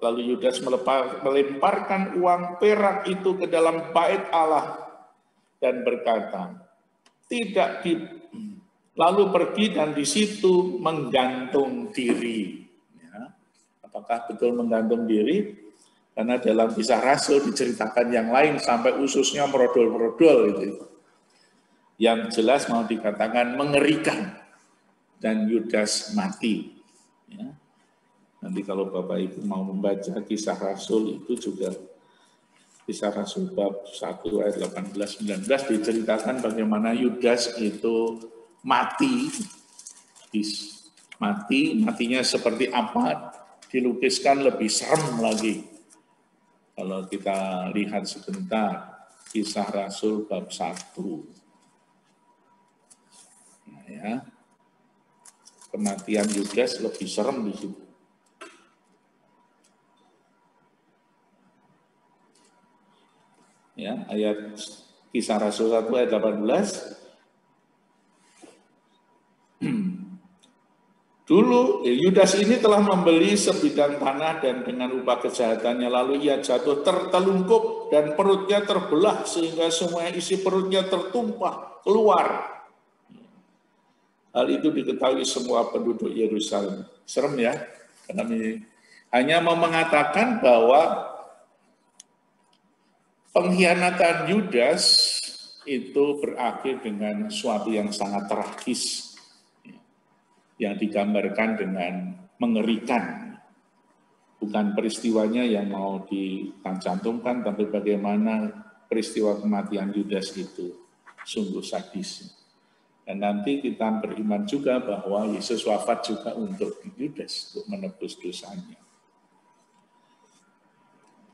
Yudas melemparkan uang perak itu ke dalam bait Allah dan berkata, lalu pergi dan di situ menggantung diri. Ya. Apakah betul menggantung diri? Karena dalam Kisah Rasul diceritakan yang lain sampai ususnya merodol-merodol gitu. Yang jelas mau dikatakan mengerikan dan Yudas mati. Ya. Nanti kalau Bapak Ibu mau membaca Kisah Rasul itu juga Kisah Rasul bab 1 ayat 18-19 diceritakan bagaimana Yudas itu matinya seperti apa, dilukiskan lebih serem lagi. Kalau kita lihat sebentar Kisah Rasul bab 1. Nah, ya. Kematian Yudas lebih serem di situ. Ya, ayat Kisah Rasul 1 ayat 18. Dulu Yudas ini telah membeli sebidang tanah dan dengan upah kejahatannya lalu ia jatuh tertelungkup dan perutnya terbelah sehingga semua isi perutnya tertumpah keluar. Hal itu diketahui semua penduduk Yerusalem. Serem ya, karena ini hanya mau mengatakan bahwa pengkhianatan Yudas itu berakhir dengan suatu yang sangat tragis, yang digambarkan dengan mengerikan. Bukan peristiwanya yang mau dicantumkan, tapi bagaimana peristiwa kematian Yudas itu sungguh sadis. Dan nanti kita beriman juga bahwa Yesus wafat juga untuk Yudas, untuk menebus dosanya.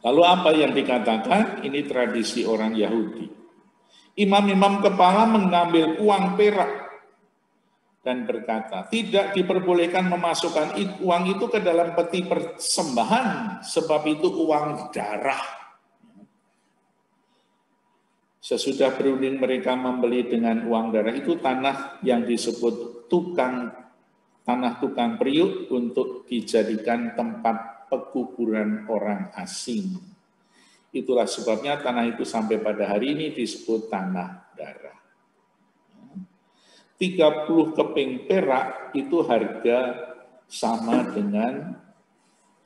Lalu apa yang dikatakan? Ini tradisi orang Yahudi. Imam-imam kepala mengambil uang perak dan berkata, tidak diperbolehkan memasukkan uang itu ke dalam peti persembahan, sebab itu uang darah. Sesudah berunding mereka membeli dengan uang darah itu tanah yang disebut tanah tukang periuk untuk dijadikan tempat pekuburan orang asing. Itulah sebabnya tanah itu sampai pada hari ini disebut tanah darah. 30 keping perak itu harga sama dengan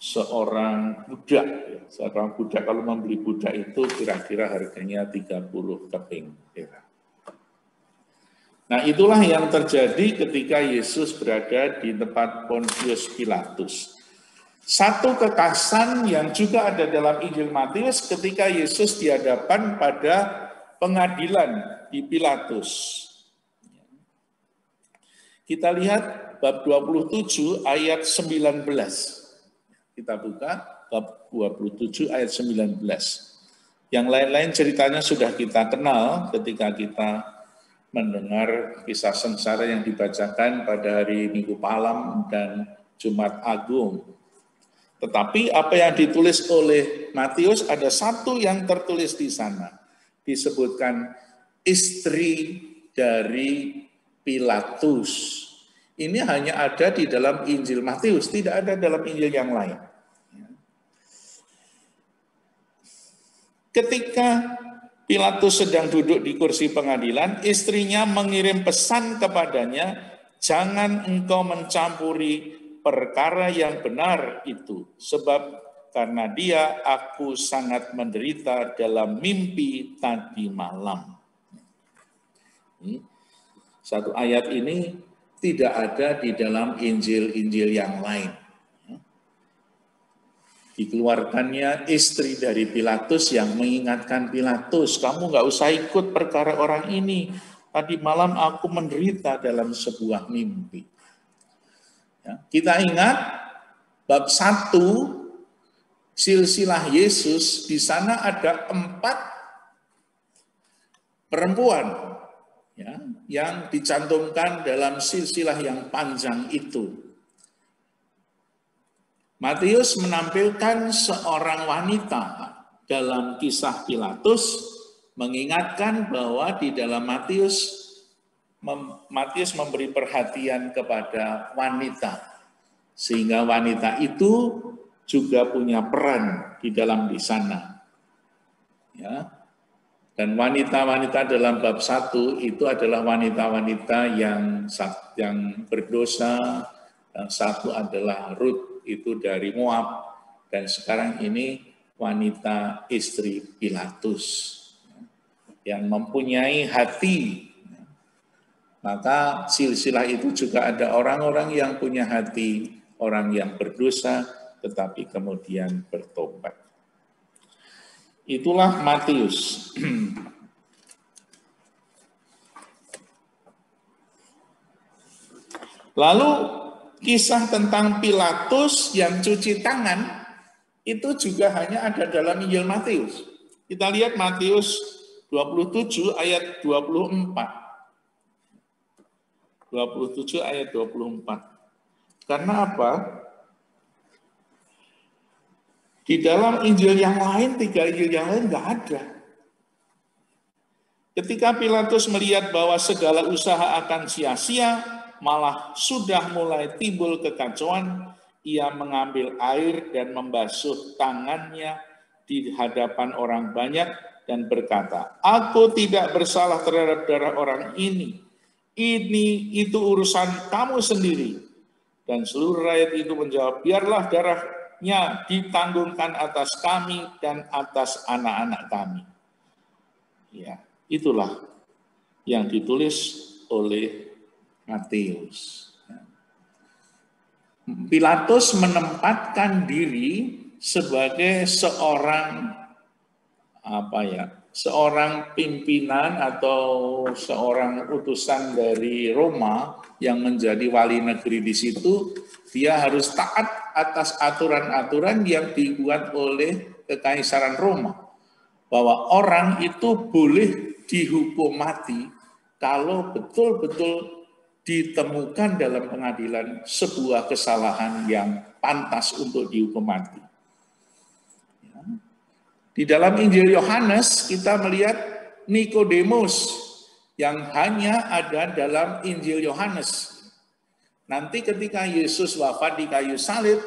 seorang budak. Seorang budak kalau membeli budak itu kira-kira harganya 30 keping perak. Nah, itulah yang terjadi ketika Yesus berada di tempat Pontius Pilatus. Satu kekasan yang juga ada dalam Injil Matius ketika Yesus di hadapan pada pengadilan di Pilatus. Kita lihat bab 27 ayat 19. Kita buka bab 27 ayat 19. Yang lain-lain ceritanya sudah kita kenal ketika kita mendengar kisah sengsara yang dibacakan pada hari Minggu Malam dan Jumat Agung. Tetapi apa yang ditulis oleh Matius ada satu yang tertulis di sana. Disebutkan istri dari Pilatus. Ini hanya ada di dalam Injil Matius, tidak ada dalam Injil yang lain. Ketika Pilatus sedang duduk di kursi pengadilan, istrinya mengirim pesan kepadanya, jangan engkau mencampuri perkara yang benar itu, sebab karena dia aku sangat menderita dalam mimpi tadi malam. Satu ayat ini tidak ada di dalam Injil-Injil yang lain. Dikeluarkannya istri dari Pilatus yang mengingatkan Pilatus, kamu nggak usah ikut perkara orang ini. Tadi malam aku menderita dalam sebuah mimpi. Ya, kita ingat bab 1 silsilah Yesus, di sana ada 4 perempuan ya, yang dicantumkan dalam silsilah yang panjang itu. Matius menampilkan seorang wanita dalam kisah Pilatus, mengingatkan bahwa di dalam Matius memberi perhatian kepada wanita, sehingga wanita itu juga punya peran di sana. Ya. Dan wanita-wanita dalam bab 1 itu adalah wanita-wanita yang berdosa, yang satu adalah Rut itu dari Moab, dan sekarang ini wanita istri Pilatus yang mempunyai hati. Maka silsilah itu juga ada orang-orang yang punya hati, orang yang berdosa, tetapi kemudian bertobat. Itulah Matius. Lalu kisah tentang Pilatus yang cuci tangan, itu juga hanya ada dalam Injil Matius. Kita lihat Matius 27 ayat 24. 27 ayat 24. Karena apa? Di dalam Injil yang lain, 3 Injil yang lain nggak ada. Ketika Pilatus melihat bahwa segala usaha akan sia-sia, malah sudah mulai timbul kekacauan, ia mengambil air dan membasuh tangannya di hadapan orang banyak dan berkata, "Aku tidak bersalah terhadap darah orang ini. Itu urusan kamu sendiri." Dan seluruh rakyat itu menjawab, "Biarlah darahnya ditanggungkan atas kami dan atas anak-anak kami." Ya, itulah yang ditulis oleh Matius. Pilatus menempatkan diri sebagai seorang seorang pimpinan atau seorang utusan dari Roma yang menjadi wali negeri di situ. Dia harus taat atas aturan-aturan yang dibuat oleh Kekaisaran Roma, bahwa orang itu boleh dihukum mati kalau betul-betul ditemukan dalam pengadilan sebuah kesalahan yang pantas untuk dihukum mati. Di dalam Injil Yohanes kita melihat Nikodemus yang hanya ada dalam Injil Yohanes. Nanti ketika Yesus wafat di kayu salib,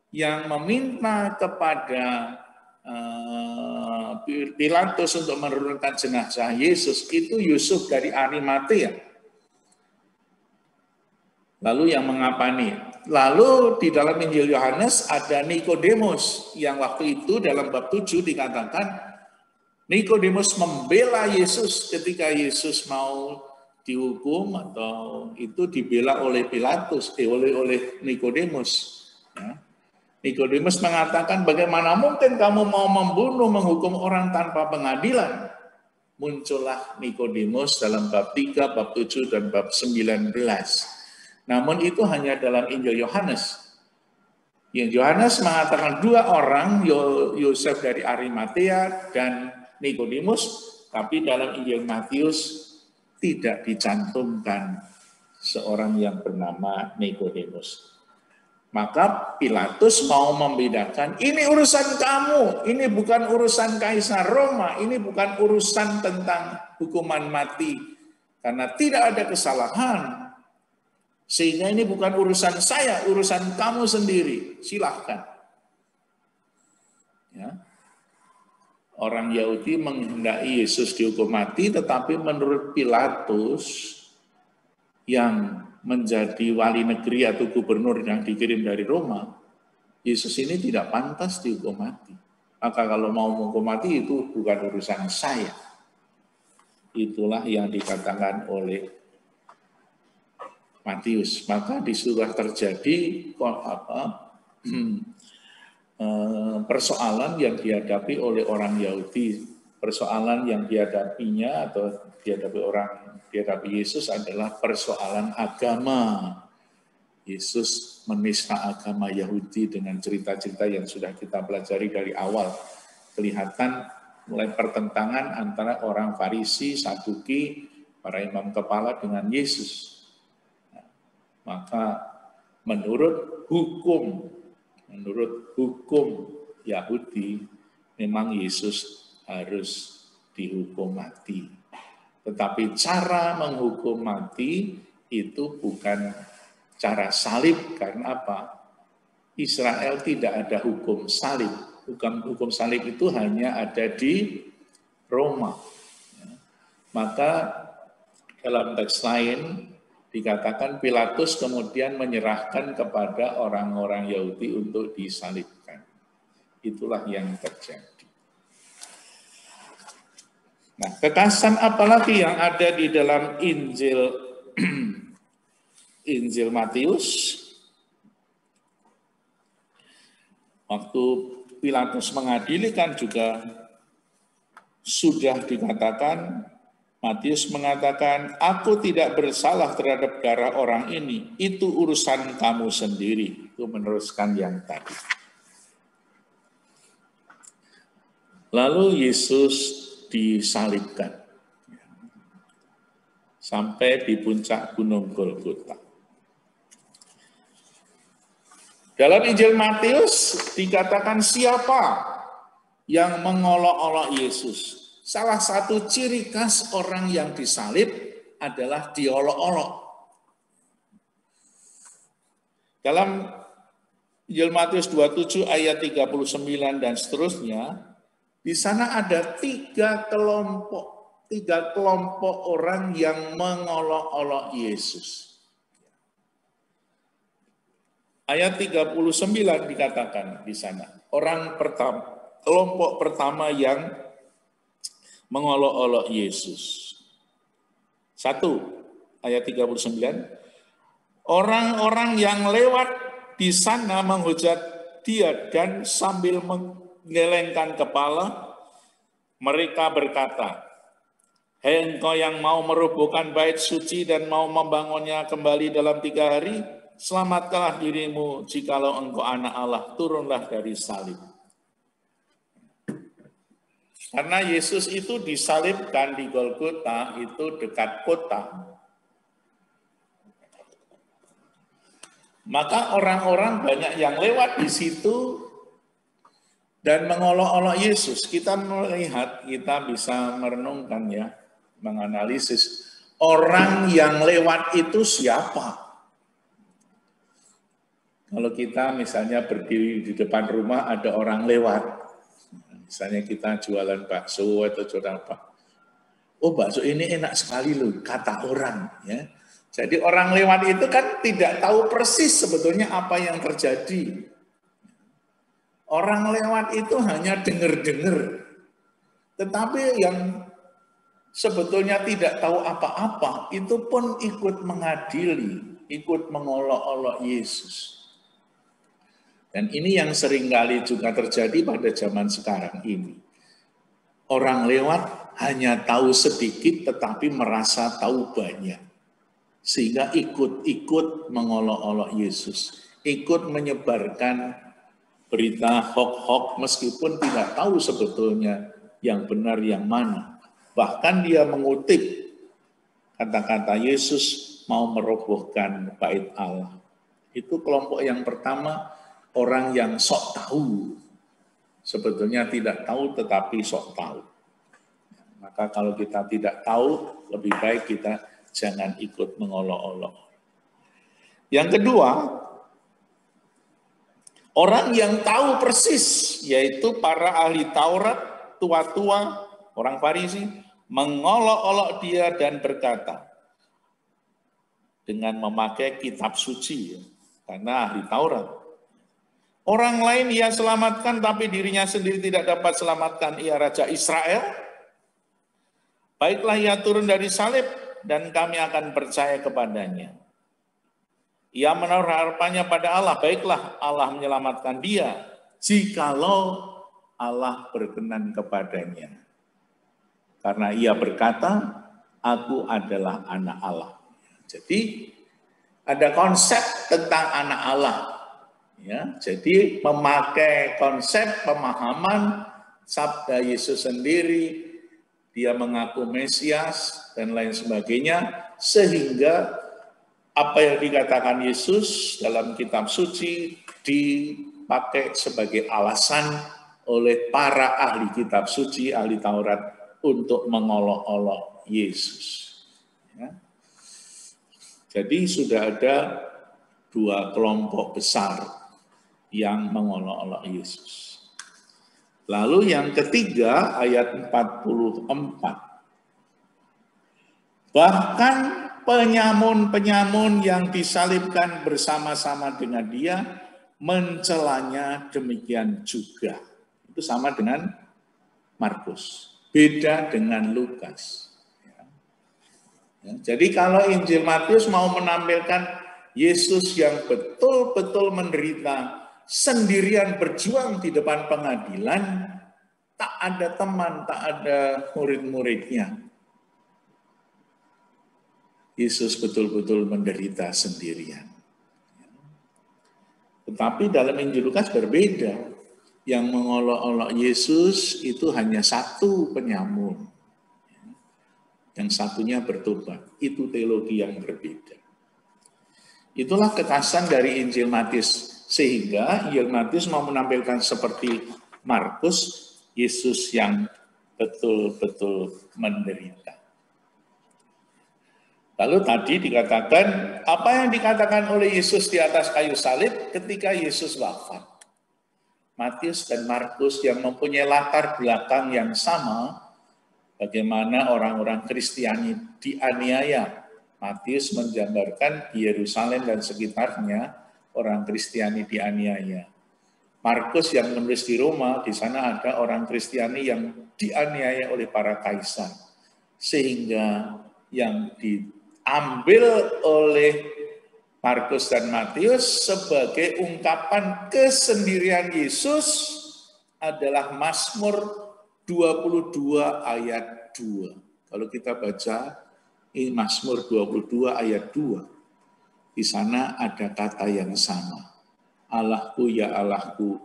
yang meminta kepada Pilatus untuk menurunkan jenazah Yesus itu Yusuf dari Arimatea. Lalu yang mengapa nih? Lalu di dalam Injil Yohanes ada Nikodemus yang waktu itu dalam bab 7 dikatakan Nikodemus membela Yesus ketika Yesus mau dihukum atau itu dibela oleh Pilatus, oleh Nikodemus. Ya. Nikodemus mengatakan, bagaimana mungkin kamu mau membunuh, menghukum orang tanpa pengadilan? Muncullah Nikodemus dalam bab 3, bab 7, dan bab 19. Namun itu hanya dalam Injil Yohanes. Yang Yohanes mengatakan 2 orang, Yosef dari Arimatea dan Nikodemus, tapi dalam Injil Matius tidak dicantumkan seorang yang bernama Nikodemus. Maka Pilatus mau membedakan, ini urusan kamu, ini bukan urusan Kaisar Roma, ini bukan urusan tentang hukuman mati. Karena tidak ada kesalahan, sehingga ini bukan urusan saya, urusan kamu sendiri, silahkan. Ya. Orang Yahudi menghendaki Yesus dihukum mati, tetapi menurut Pilatus yang menjadi wali negeri atau gubernur yang dikirim dari Roma, Yesus ini tidak pantas dihukum mati. Maka kalau mau menghukum mati itu bukan urusan saya. Itulah yang dikatakan oleh Matius. Maka disuruh terjadi persoalan yang dihadapi oleh orang Yahudi. Persoalan yang dihadapinya atau dihadapi Yesus adalah persoalan agama. Yesus menista agama Yahudi dengan cerita-cerita yang sudah kita pelajari dari awal. Kelihatan mulai pertentangan antara orang Farisi, Saduki, para imam kepala dengan Yesus. Nah, maka menurut hukum Yahudi, memang Yesus harus dihukum mati. Tetapi cara menghukum mati itu bukan cara salib. Karena apa? Israel tidak ada hukum salib. Hukum salib itu hanya ada di Roma. Maka dalam teks lain dikatakan Pilatus kemudian menyerahkan kepada orang-orang Yahudi untuk disalibkan. Itulah yang terjadi. Nah, kekhasan apalagi yang ada di dalam Injil Matius? Waktu Pilatus mengadili kan juga sudah dikatakan, Matius mengatakan, aku tidak bersalah terhadap darah orang ini, itu urusan kamu sendiri. Itu meneruskan yang tadi. Lalu Yesus disalibkan sampai di puncak Gunung Golgota. Dalam Injil Matius dikatakan siapa yang mengolok-olok Yesus. Salah satu ciri khas orang yang disalib adalah diolok-olok. Dalam Injil Matius 27 ayat 39 dan seterusnya, di sana ada tiga kelompok orang yang mengolok-olok Yesus. Ayat 39 dikatakan di sana, kelompok pertama yang mengolok-olok Yesus. 1, ayat 39, orang-orang yang lewat di sana menghujat dia dan sambil menggelengkan kepala, mereka berkata, "Hei engkau yang mau merobohkan bait suci dan mau membangunnya kembali dalam 3 hari, selamatkanlah dirimu jikalau engkau anak Allah, turunlah dari salib." Karena Yesus itu disalibkan di Golgota, itu dekat kota. Maka orang-orang banyak yang lewat di situ dan mengolok-olok Yesus. Kita melihat, kita bisa merenungkan ya, menganalisis orang yang lewat itu siapa. Kalau kita misalnya berdiri di depan rumah ada orang lewat, misalnya kita jualan bakso atau jualan apa, oh bakso ini enak sekali loh, kata orang. Ya. Jadi orang lewat itu kan tidak tahu persis sebetulnya apa yang terjadi. Orang lewat itu hanya dengar-dengar. Tetapi yang sebetulnya tidak tahu apa-apa, itu pun ikut mengadili, ikut mengolok-olok Yesus. Dan ini yang seringkali juga terjadi pada zaman sekarang ini. Orang lewat hanya tahu sedikit tetapi merasa tahu banyak. Sehingga ikut-ikut mengolok-olok Yesus. Ikut menyebarkan berita hoax-hoax meskipun tidak tahu sebetulnya yang benar yang mana. Bahkan dia mengutip kata-kata Yesus mau merobohkan bait Allah. Itu kelompok yang pertama, orang yang sok tahu, sebetulnya tidak tahu tetapi sok tahu. Maka kalau kita tidak tahu, lebih baik kita jangan ikut mengolok-olok. Yang kedua, orang yang tahu persis, yaitu para ahli Taurat, tua-tua, orang Farisi, mengolok-olok dia dan berkata, dengan memakai kitab suci, karena ahli Taurat. Orang lain ia selamatkan, tapi dirinya sendiri tidak dapat selamatkan. Ia Raja Israel. Baiklah ia turun dari salib, dan kami akan percaya kepadanya. Ia menaruh harapannya pada Allah. Baiklah Allah menyelamatkan dia, jikalau Allah berkenan kepadanya. Karena ia berkata, aku adalah anak Allah. Jadi ada konsep tentang anak Allah. Ya, jadi memakai konsep pemahaman sabda Yesus sendiri dia mengaku Mesias, dan lain sebagainya, sehingga apa yang dikatakan Yesus dalam kitab suci dipakai sebagai alasan oleh para ahli kitab suci, ahli Taurat, untuk mengolok-olok Yesus. Ya. Jadi sudah ada dua kelompok besar yang mengolok-olok Yesus. Lalu yang ketiga, ayat 44. Bahkan penyamun-penyamun yang disalibkan bersama-sama dengan dia mencelanya demikian juga. Itu sama dengan Markus, beda dengan Lukas. Jadi kalau Injil Matius mau menampilkan Yesus yang betul-betul menderita, sendirian berjuang di depan pengadilan, tak ada teman, tak ada murid-muridnya. Yesus betul-betul menderita sendirian. Tetapi dalam Injil Lukas berbeda. Yang mengolok-olok Yesus itu hanya satu penyamun. Yang satunya bertobat. Itu teologi yang berbeda. Itulah kekasan dari Injil Matius. Sehingga Injil Matius mau menampilkan seperti Markus, Yesus yang betul-betul menderita. Lalu tadi dikatakan, apa yang dikatakan oleh Yesus di atas kayu salib ketika Yesus wafat. Matius dan Markus yang mempunyai latar belakang yang sama, bagaimana orang-orang Kristiani dianiaya. Matius menggambarkan di Yerusalem dan sekitarnya, orang Kristiani dianiaya. Markus yang menulis di Roma, di sana ada orang Kristiani yang dianiaya oleh para kaisar. Sehingga yang diambil oleh Markus dan Matius sebagai ungkapan kesendirian Yesus adalah Mazmur 22 ayat 2. Kalau kita baca ini Mazmur 22 ayat 2, di sana ada kata yang sama. Allahku ya Allahku,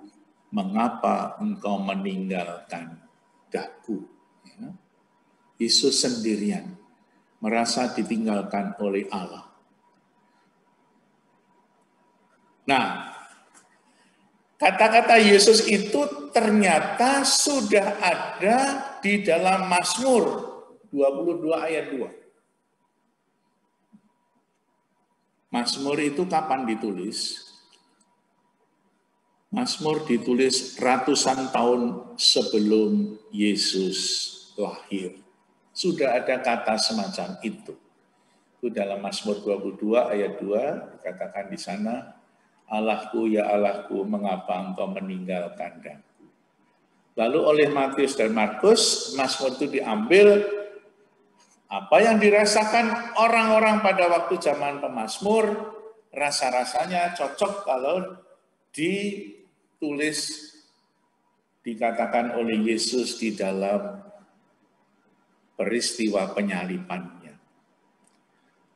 mengapa engkau meninggalkan daku? Ya. Yesus sendirian, merasa ditinggalkan oleh Allah. Nah, kata-kata Yesus itu ternyata sudah ada di dalam Mazmur 22 ayat 2. Mazmur itu kapan ditulis? Mazmur ditulis ratusan tahun sebelum Yesus lahir. Sudah ada kata semacam itu. Itu dalam Mazmur 22 ayat 2 dikatakan di sana, Allahku ya Allahku, mengapa engkau meninggalkan daku? Lalu oleh Matius dan Markus, Mazmur itu diambil apa yang dirasakan orang-orang pada waktu zaman pemazmur, rasa-rasanya cocok kalau ditulis, dikatakan oleh Yesus di dalam peristiwa penyalibannya.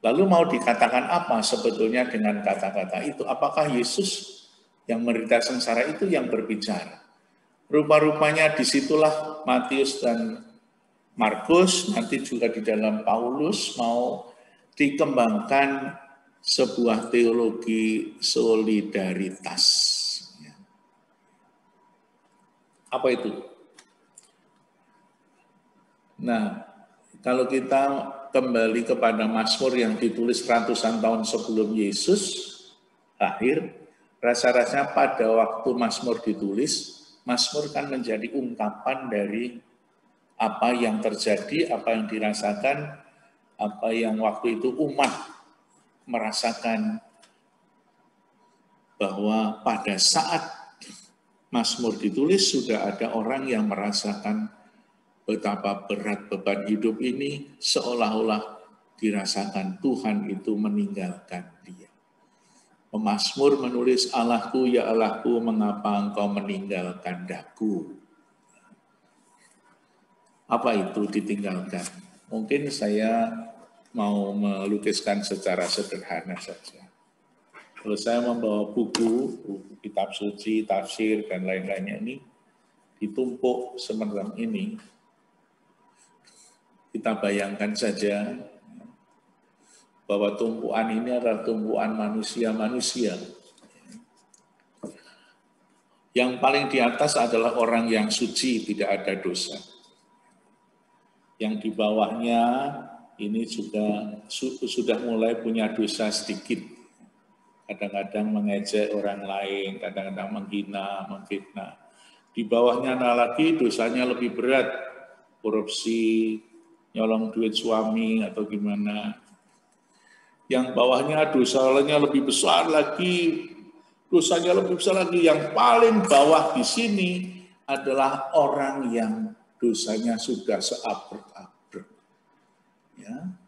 Lalu mau dikatakan apa sebetulnya dengan kata-kata itu? Apakah Yesus yang menderita sengsara itu yang berbicara? Rupa-rupanya disitulah Matius dan Markus, nanti juga di dalam Paulus mau dikembangkan sebuah teologi solidaritas. Apa itu? Nah, kalau kita kembali kepada Mazmur yang ditulis ratusan tahun sebelum Yesus lahir, rasa-rasanya pada waktu Mazmur ditulis, Mazmur kan menjadi ungkapan dari apa yang terjadi, apa yang dirasakan, apa yang waktu itu umat merasakan, bahwa pada saat Mazmur ditulis sudah ada orang yang merasakan betapa berat beban hidup ini, seolah-olah dirasakan Tuhan itu meninggalkan dia. Pemazmur menulis, Allahku ya Allahku, mengapa engkau meninggalkan daku? Apa itu ditinggalkan? Mungkin saya mau melukiskan secara sederhana saja. Kalau saya membawa buku kitab suci, tafsir, dan lain-lainnya ini, ditumpuk semacam ini, Kita bayangkan saja bahwa tumpuan ini adalah tumpuan manusia-manusia. Yang paling di atas adalah orang yang suci, tidak ada dosa. Yang di bawahnya ini juga sudah mulai punya dosa sedikit. Kadang-kadang mengejek orang lain, kadang-kadang menghina, memfitnah. Di bawahnya lagi dosanya lebih berat, korupsi, nyolong duit suami atau gimana. Yang bawahnya dosanya lebih besar lagi, dosanya lebih besar lagi. Yang paling bawah di sini adalah orang yang dosanya sudah seabrek-abrek. Ya.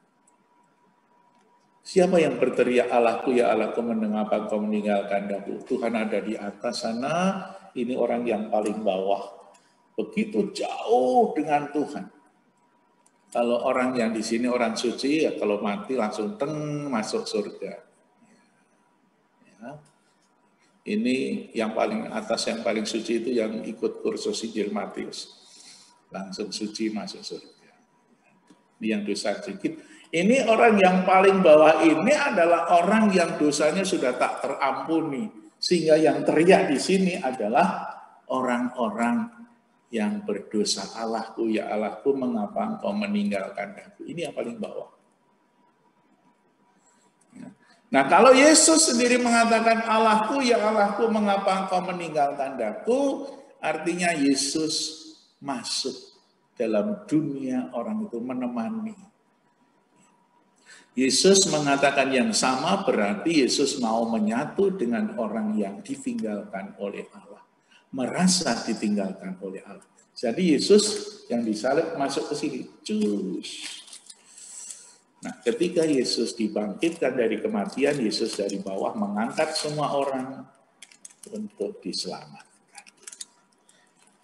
Siapa yang berteriak, Allahku ya Allahku, mengapa Engkau meninggalkan aku? Tuhan ada di atas sana, ini orang yang paling bawah. Begitu jauh dengan Tuhan. Kalau orang yang di sini orang suci, ya kalau mati langsung masuk surga. Ya. Ini yang paling atas, yang paling suci itu yang ikut kursus Injil Matius. Langsung suci masuk surga. Ini yang dosa sedikit. Ini orang yang paling bawah ini adalah orang yang dosanya sudah tak terampuni. Sehingga yang teriak di sini adalah orang-orang yang berdosa. Allahku ya Allahku, mengapa Engkau meninggalkan aku? Ini yang paling bawah. Nah, kalau Yesus sendiri mengatakan Allahku ya Allahku, mengapa Engkau meninggalkan aku? Artinya Yesus masuk dalam dunia orang itu, menemani. Yesus mengatakan yang sama, berarti Yesus mau menyatu dengan orang yang ditinggalkan oleh Allah. Merasa ditinggalkan oleh Allah. Jadi Yesus yang disalib masuk ke sini. Nah, ketika Yesus dibangkitkan dari kematian, Yesus dari bawah mengangkat semua orang untuk diselamatkan.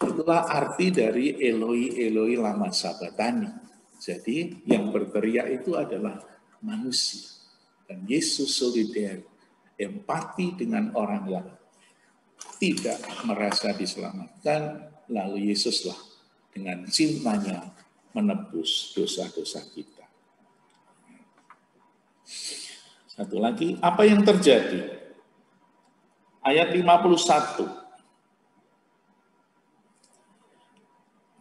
Itulah arti dari Eloi, Eloi lama sabatani. Jadi yang berteriak itu adalah manusia. Dan Yesus solider, empati dengan orang yang tidak merasa diselamatkan, lalu Yesuslah dengan cintanya menebus dosa-dosa kita. Satu lagi, apa yang terjadi? Ayat 51.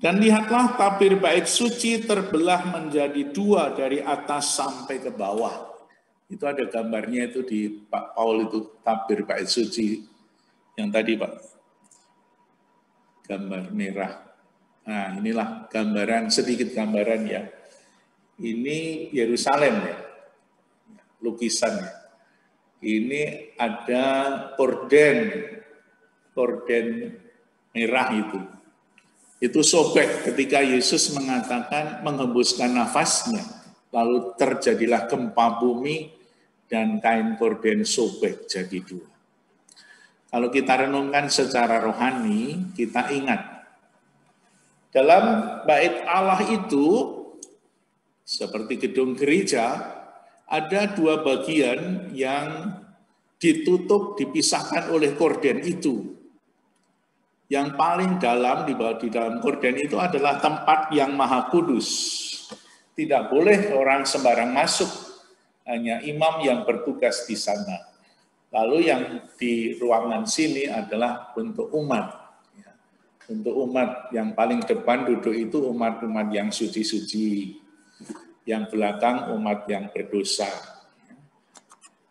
Dan lihatlah tabir bait suci terbelah menjadi dua dari atas sampai ke bawah. Itu ada gambarnya itu di Pak Paul itu tabir bait suci. Yang tadi Pak, gambar merah. Nah inilah gambaran, sedikit gambaran ya. Ini Yerusalem ya, lukisannya. Ini ada korden merah itu. Itu sobek ketika Yesus mengatakan menghembuskan nafasnya. Lalu terjadilah gempa bumi dan kain korden sobek jadi dua. Kalau kita renungkan secara rohani, kita ingat. Dalam bait Allah itu, seperti gedung gereja, ada dua bagian yang ditutup, dipisahkan oleh korden itu. Yang paling dalam, di dalam korden itu adalah tempat yang maha kudus. Tidak boleh orang sembarang masuk, hanya imam yang bertugas di sana. Lalu yang di ruangan sini adalah untuk umat. Untuk umat yang paling depan duduk itu umat-umat yang suci-suci. Yang belakang umat yang berdosa.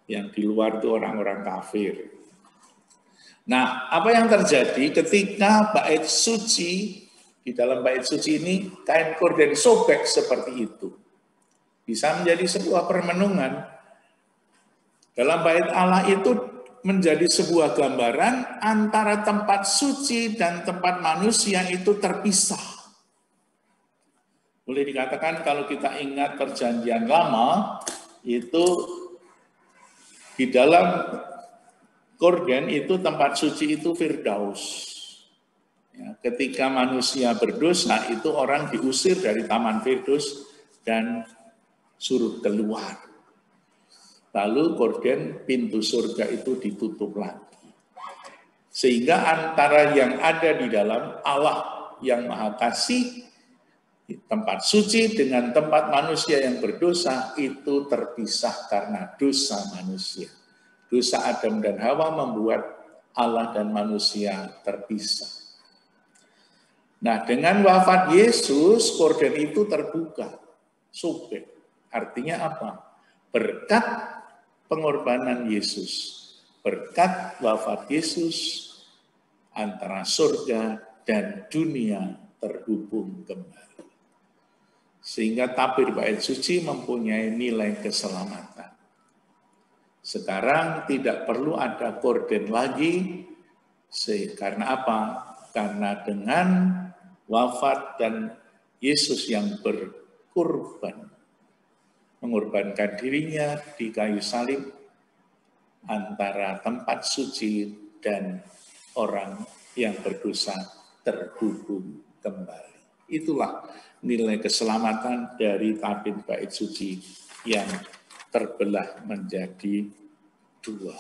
Yang di luar itu orang-orang kafir. Nah, apa yang terjadi ketika bait suci, di dalam bait suci ini kain korden sobek seperti itu. Bisa menjadi sebuah permenungan. Dalam bait Allah itu menjadi sebuah gambaran antara tempat suci dan tempat manusia itu terpisah. Boleh dikatakan kalau kita ingat perjanjian lama, itu di dalam korden itu tempat suci itu Firdaus. Ya, ketika manusia berdosa itu orang diusir dari Taman Firdaus dan suruh keluar. Lalu korden pintu surga itu ditutup lagi. Sehingga antara yang ada di dalam Allah yang maha kasih, Tempat suci dengan tempat manusia yang berdosa itu terpisah karena dosa manusia. Dosa Adam dan Hawa membuat Allah dan manusia terpisah. Nah, dengan wafat Yesus, korden itu terbuka, sobek. Artinya apa? Berkat pengorbanan Yesus, berkat wafat Yesus, antara surga dan dunia terhubung kembali. Sehingga tabir bait suci mempunyai nilai keselamatan. Sekarang tidak perlu ada korden lagi, karena apa? Karena dengan wafat dan Yesus yang berkorban, mengorbankan dirinya di kayu salib, antara tempat suci dan orang yang berdosa terhubung kembali. Itulah nilai keselamatan dari tabir bait suci yang terbelah menjadi dua.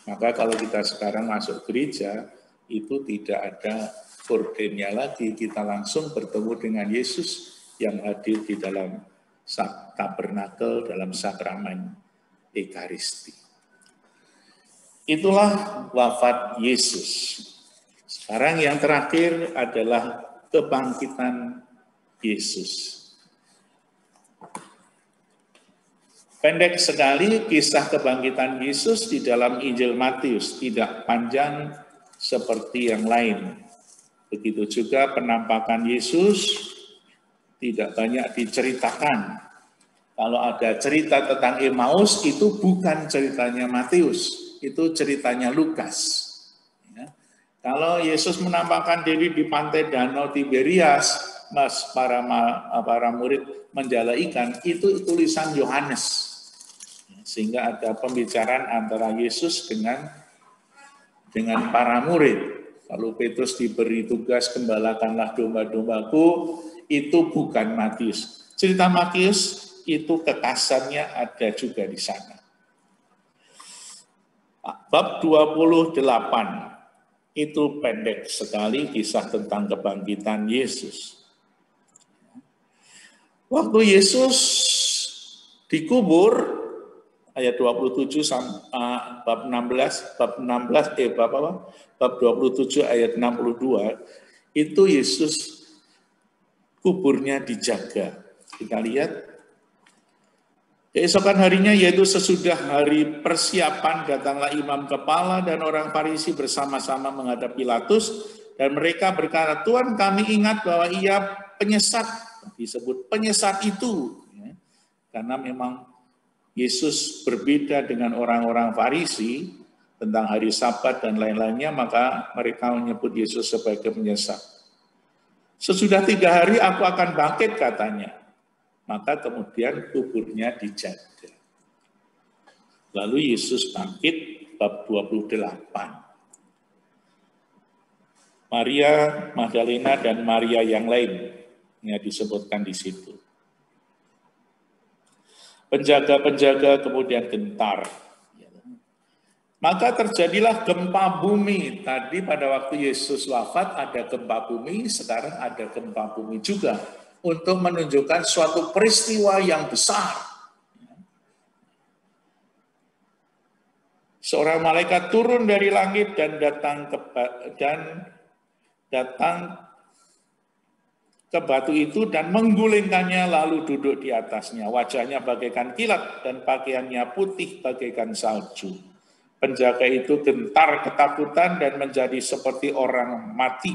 Maka kalau kita sekarang masuk gereja, itu tidak ada kordennya lagi, kita langsung bertemu dengan Yesus yang hadir di dalam tabernakel, dalam sakramen Ekaristi. Itulah wafat Yesus. Sekarang yang terakhir adalah kebangkitan Yesus. Pendek sekali kisah kebangkitan Yesus di dalam Injil Matius, tidak panjang seperti yang lain. Begitu juga penampakan Yesus tidak banyak diceritakan. Kalau ada cerita tentang Emmaus, itu bukan ceritanya Matius, itu ceritanya Lukas. Ya. Kalau Yesus menampakkan diri di pantai Danau Tiberias, para murid menjala ikan, itu tulisan Yohanes. Sehingga ada pembicaraan antara Yesus dengan para murid. Lalu Petrus diberi tugas, gembalakanlah domba-dombaku, itu bukan Matius. Cerita Matius itu kekasannya ada juga di sana. Bab 28 itu pendek sekali kisah tentang kebangkitan Yesus. Waktu Yesus dikubur, ayat 27 bab 27 ayat 62, itu Yesus kuburnya dijaga. Kita lihat, keesokan harinya, yaitu sesudah hari persiapan, datanglah imam kepala dan orang Farisi bersama-sama menghadap Pilatus, dan mereka berkata, Tuhan, kami ingat bahwa ia penyesat, disebut penyesat itu, ya, karena memang Yesus berbeda dengan orang-orang Farisi tentang hari Sabat dan lain-lainnya, maka mereka menyebut Yesus sebagai penyesat. Sesudah 3 hari aku akan bangkit, katanya. Maka kemudian kuburnya dijaga. Lalu Yesus bangkit, bab 28. Maria Magdalena dan Maria yang lain yang disebutkan di situ. Penjaga-penjaga kemudian gentar. Maka terjadilah gempa bumi. Tadi pada waktu Yesus wafat ada gempa bumi, sekarang ada gempa bumi juga. Untuk menunjukkan suatu peristiwa yang besar. Seorang malaikat turun dari langit dan datang ke batu itu dan menggulingkannya lalu duduk di atasnya. Wajahnya bagaikan kilat dan pakaiannya putih bagaikan salju. Penjaga itu gentar ketakutan dan menjadi seperti orang mati.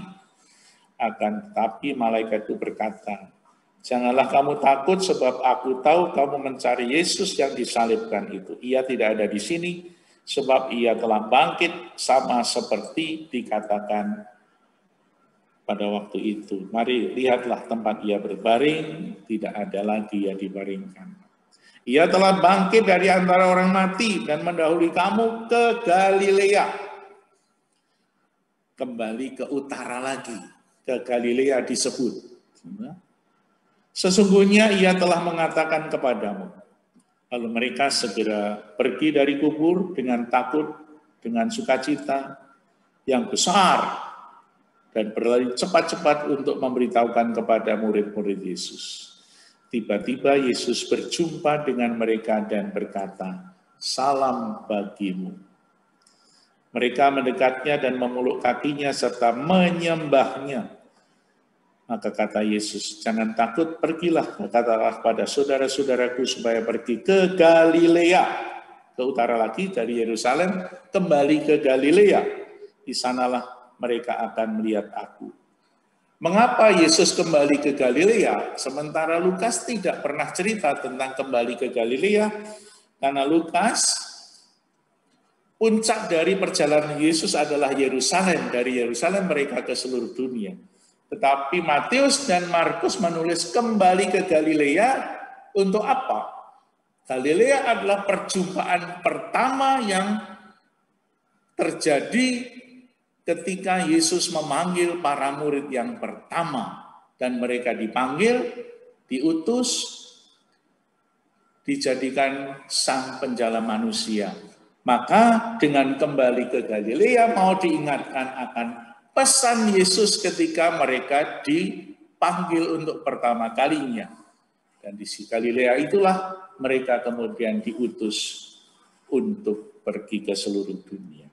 Akan tetapi malaikat itu berkata, janganlah kamu takut sebab aku tahu kamu mencari Yesus yang disalibkan itu. Ia tidak ada di sini sebab ia telah bangkit sama seperti dikatakan pada waktu itu. Mari lihatlah tempat ia berbaring, tidak ada lagi ia dibaringkan. Ia telah bangkit dari antara orang mati dan mendahului kamu ke Galilea. Kembali ke utara lagi, ke Galilea disebut. Sesungguhnya ia telah mengatakan kepadamu. Lalu mereka segera pergi dari kubur dengan takut, dengan sukacita yang besar. dan berlari cepat-cepat untuk memberitahukan kepada murid-murid Yesus. Tiba-tiba Yesus berjumpa dengan mereka dan berkata, "Salam bagimu." Mereka mendekatnya dan memeluk kakinya serta menyembahnya. Maka kata Yesus, "Jangan takut, pergilah, katakanlah pada saudara-saudaraku supaya pergi ke Galilea." Ke utara lagi dari Yerusalem, kembali ke Galilea. Di sanalah mereka akan melihat aku. Mengapa Yesus kembali ke Galilea, sementara Lukas tidak pernah cerita tentang kembali ke Galilea? Karena Lukas, puncak dari perjalanan Yesus adalah Yerusalem. Dari Yerusalem mereka ke seluruh dunia. Tetapi Matius dan Markus menulis kembali ke Galilea untuk apa? Galilea adalah perjumpaan pertama yang terjadi ketika Yesus memanggil para murid yang pertama. Dan mereka dipanggil, diutus, dijadikan sang penjala manusia. Maka dengan kembali ke Galilea mau diingatkan akan pesan Yesus ketika mereka dipanggil untuk pertama kalinya. Dan di Galilea itulah mereka kemudian diutus untuk pergi ke seluruh dunia.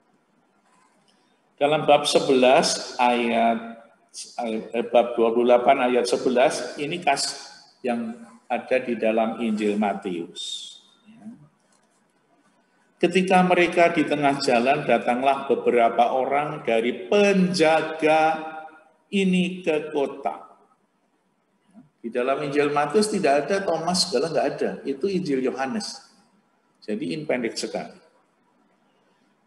Dalam bab 11 bab 28 ayat 11 ini yang ada di dalam Injil Matius. Ketika mereka di tengah jalan, datanglah beberapa orang dari penjaga ini ke kota. Di dalam Injil Matius tidak ada Thomas, segala nggak ada. Itu Injil Yohanes. Jadi pendek sekali.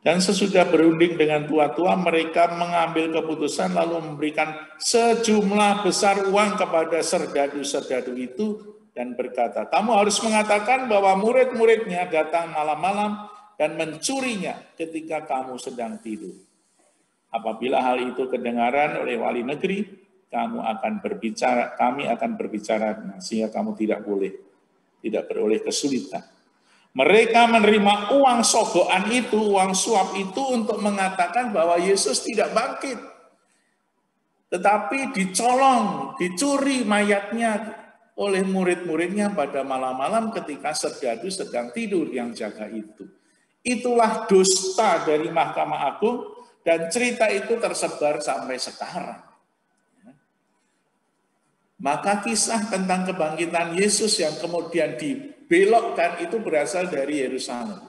Dan sesudah berunding dengan tua-tua, mereka mengambil keputusan lalu memberikan sejumlah besar uang kepada serdadu-serdadu itu dan berkata, "Kamu harus mengatakan bahwa murid-muridnya datang malam-malam dan mencurinya ketika kamu sedang tidur. Apabila hal itu kedengaran oleh wali negeri, kami akan berbicara sehingga kamu tidak beroleh kesulitan." Mereka menerima uang sogokan itu, uang suap itu untuk mengatakan bahwa Yesus tidak bangkit. Tetapi dicolong, dicuri mayatnya oleh murid-muridnya pada malam-malam ketika serdadu sedang tidur yang jaga itu. Itulah dusta dari Mahkamah Agung dan cerita itu tersebar sampai sekarang. Maka kisah tentang kebangkitan Yesus yang kemudian dibelokkan itu berasal dari Yerusalem.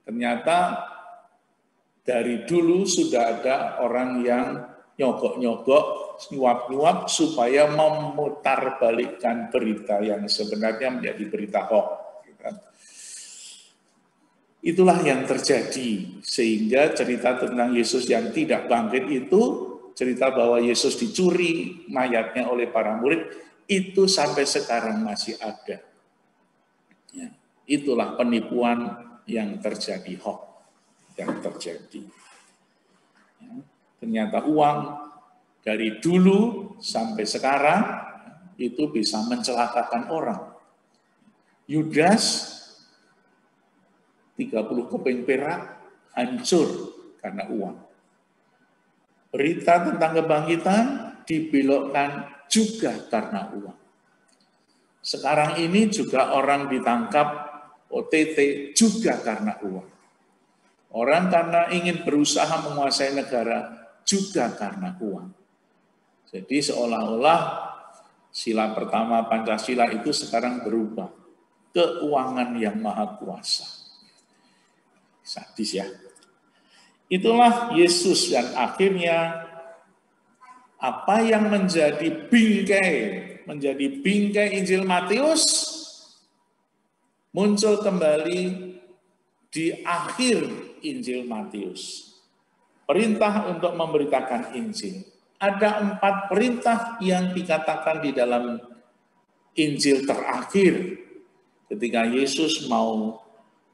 Ternyata dari dulu sudah ada orang yang nyogok-nyogok, nyuap-nyuap supaya memutarbalikkan berita yang sebenarnya menjadi berita hoax. Itulah yang terjadi, sehingga cerita tentang Yesus yang tidak bangkit itu, cerita bahwa Yesus dicuri mayatnya oleh para murid, itu sampai sekarang masih ada. Ya, itulah penipuan yang terjadi, hoax yang terjadi. Ya, ternyata uang dari dulu sampai sekarang itu bisa mencelakakan orang. Yudas 30 keping perak hancur karena uang. Berita tentang kebangkitan dibelokkan juga karena uang. Sekarang ini juga orang ditangkap OTT juga karena uang. Orang karena ingin berusaha menguasai negara juga karena uang. Jadi seolah-olah sila pertama Pancasila itu sekarang berubah. Keuangan yang maha kuasa. Sadis ya. Itulah Yesus dan akhirnya apa yang menjadi bingkai Injil Matius muncul kembali di akhir Injil Matius. Perintah untuk memberitakan Injil. Ada 4 perintah yang dikatakan di dalam Injil terakhir ketika Yesus mau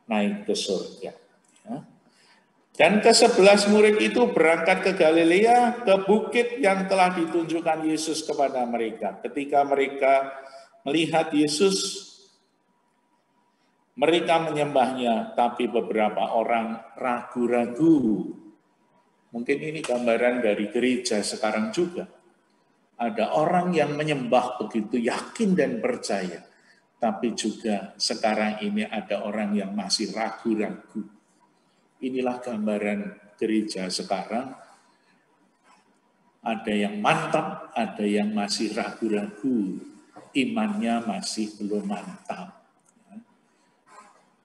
naik ke surga. Dan ke-11 murid itu berangkat ke Galilea, ke bukit yang telah ditunjukkan Yesus kepada mereka. Ketika mereka melihat Yesus, mereka menyembahnya, tapi beberapa orang ragu-ragu. Mungkin ini gambaran dari gereja sekarang juga. Ada orang yang menyembah begitu yakin dan percaya. Tapi juga sekarang ini ada orang yang masih ragu-ragu. Inilah gambaran gereja sekarang. Ada yang mantap, ada yang masih ragu-ragu. Imannya masih belum mantap.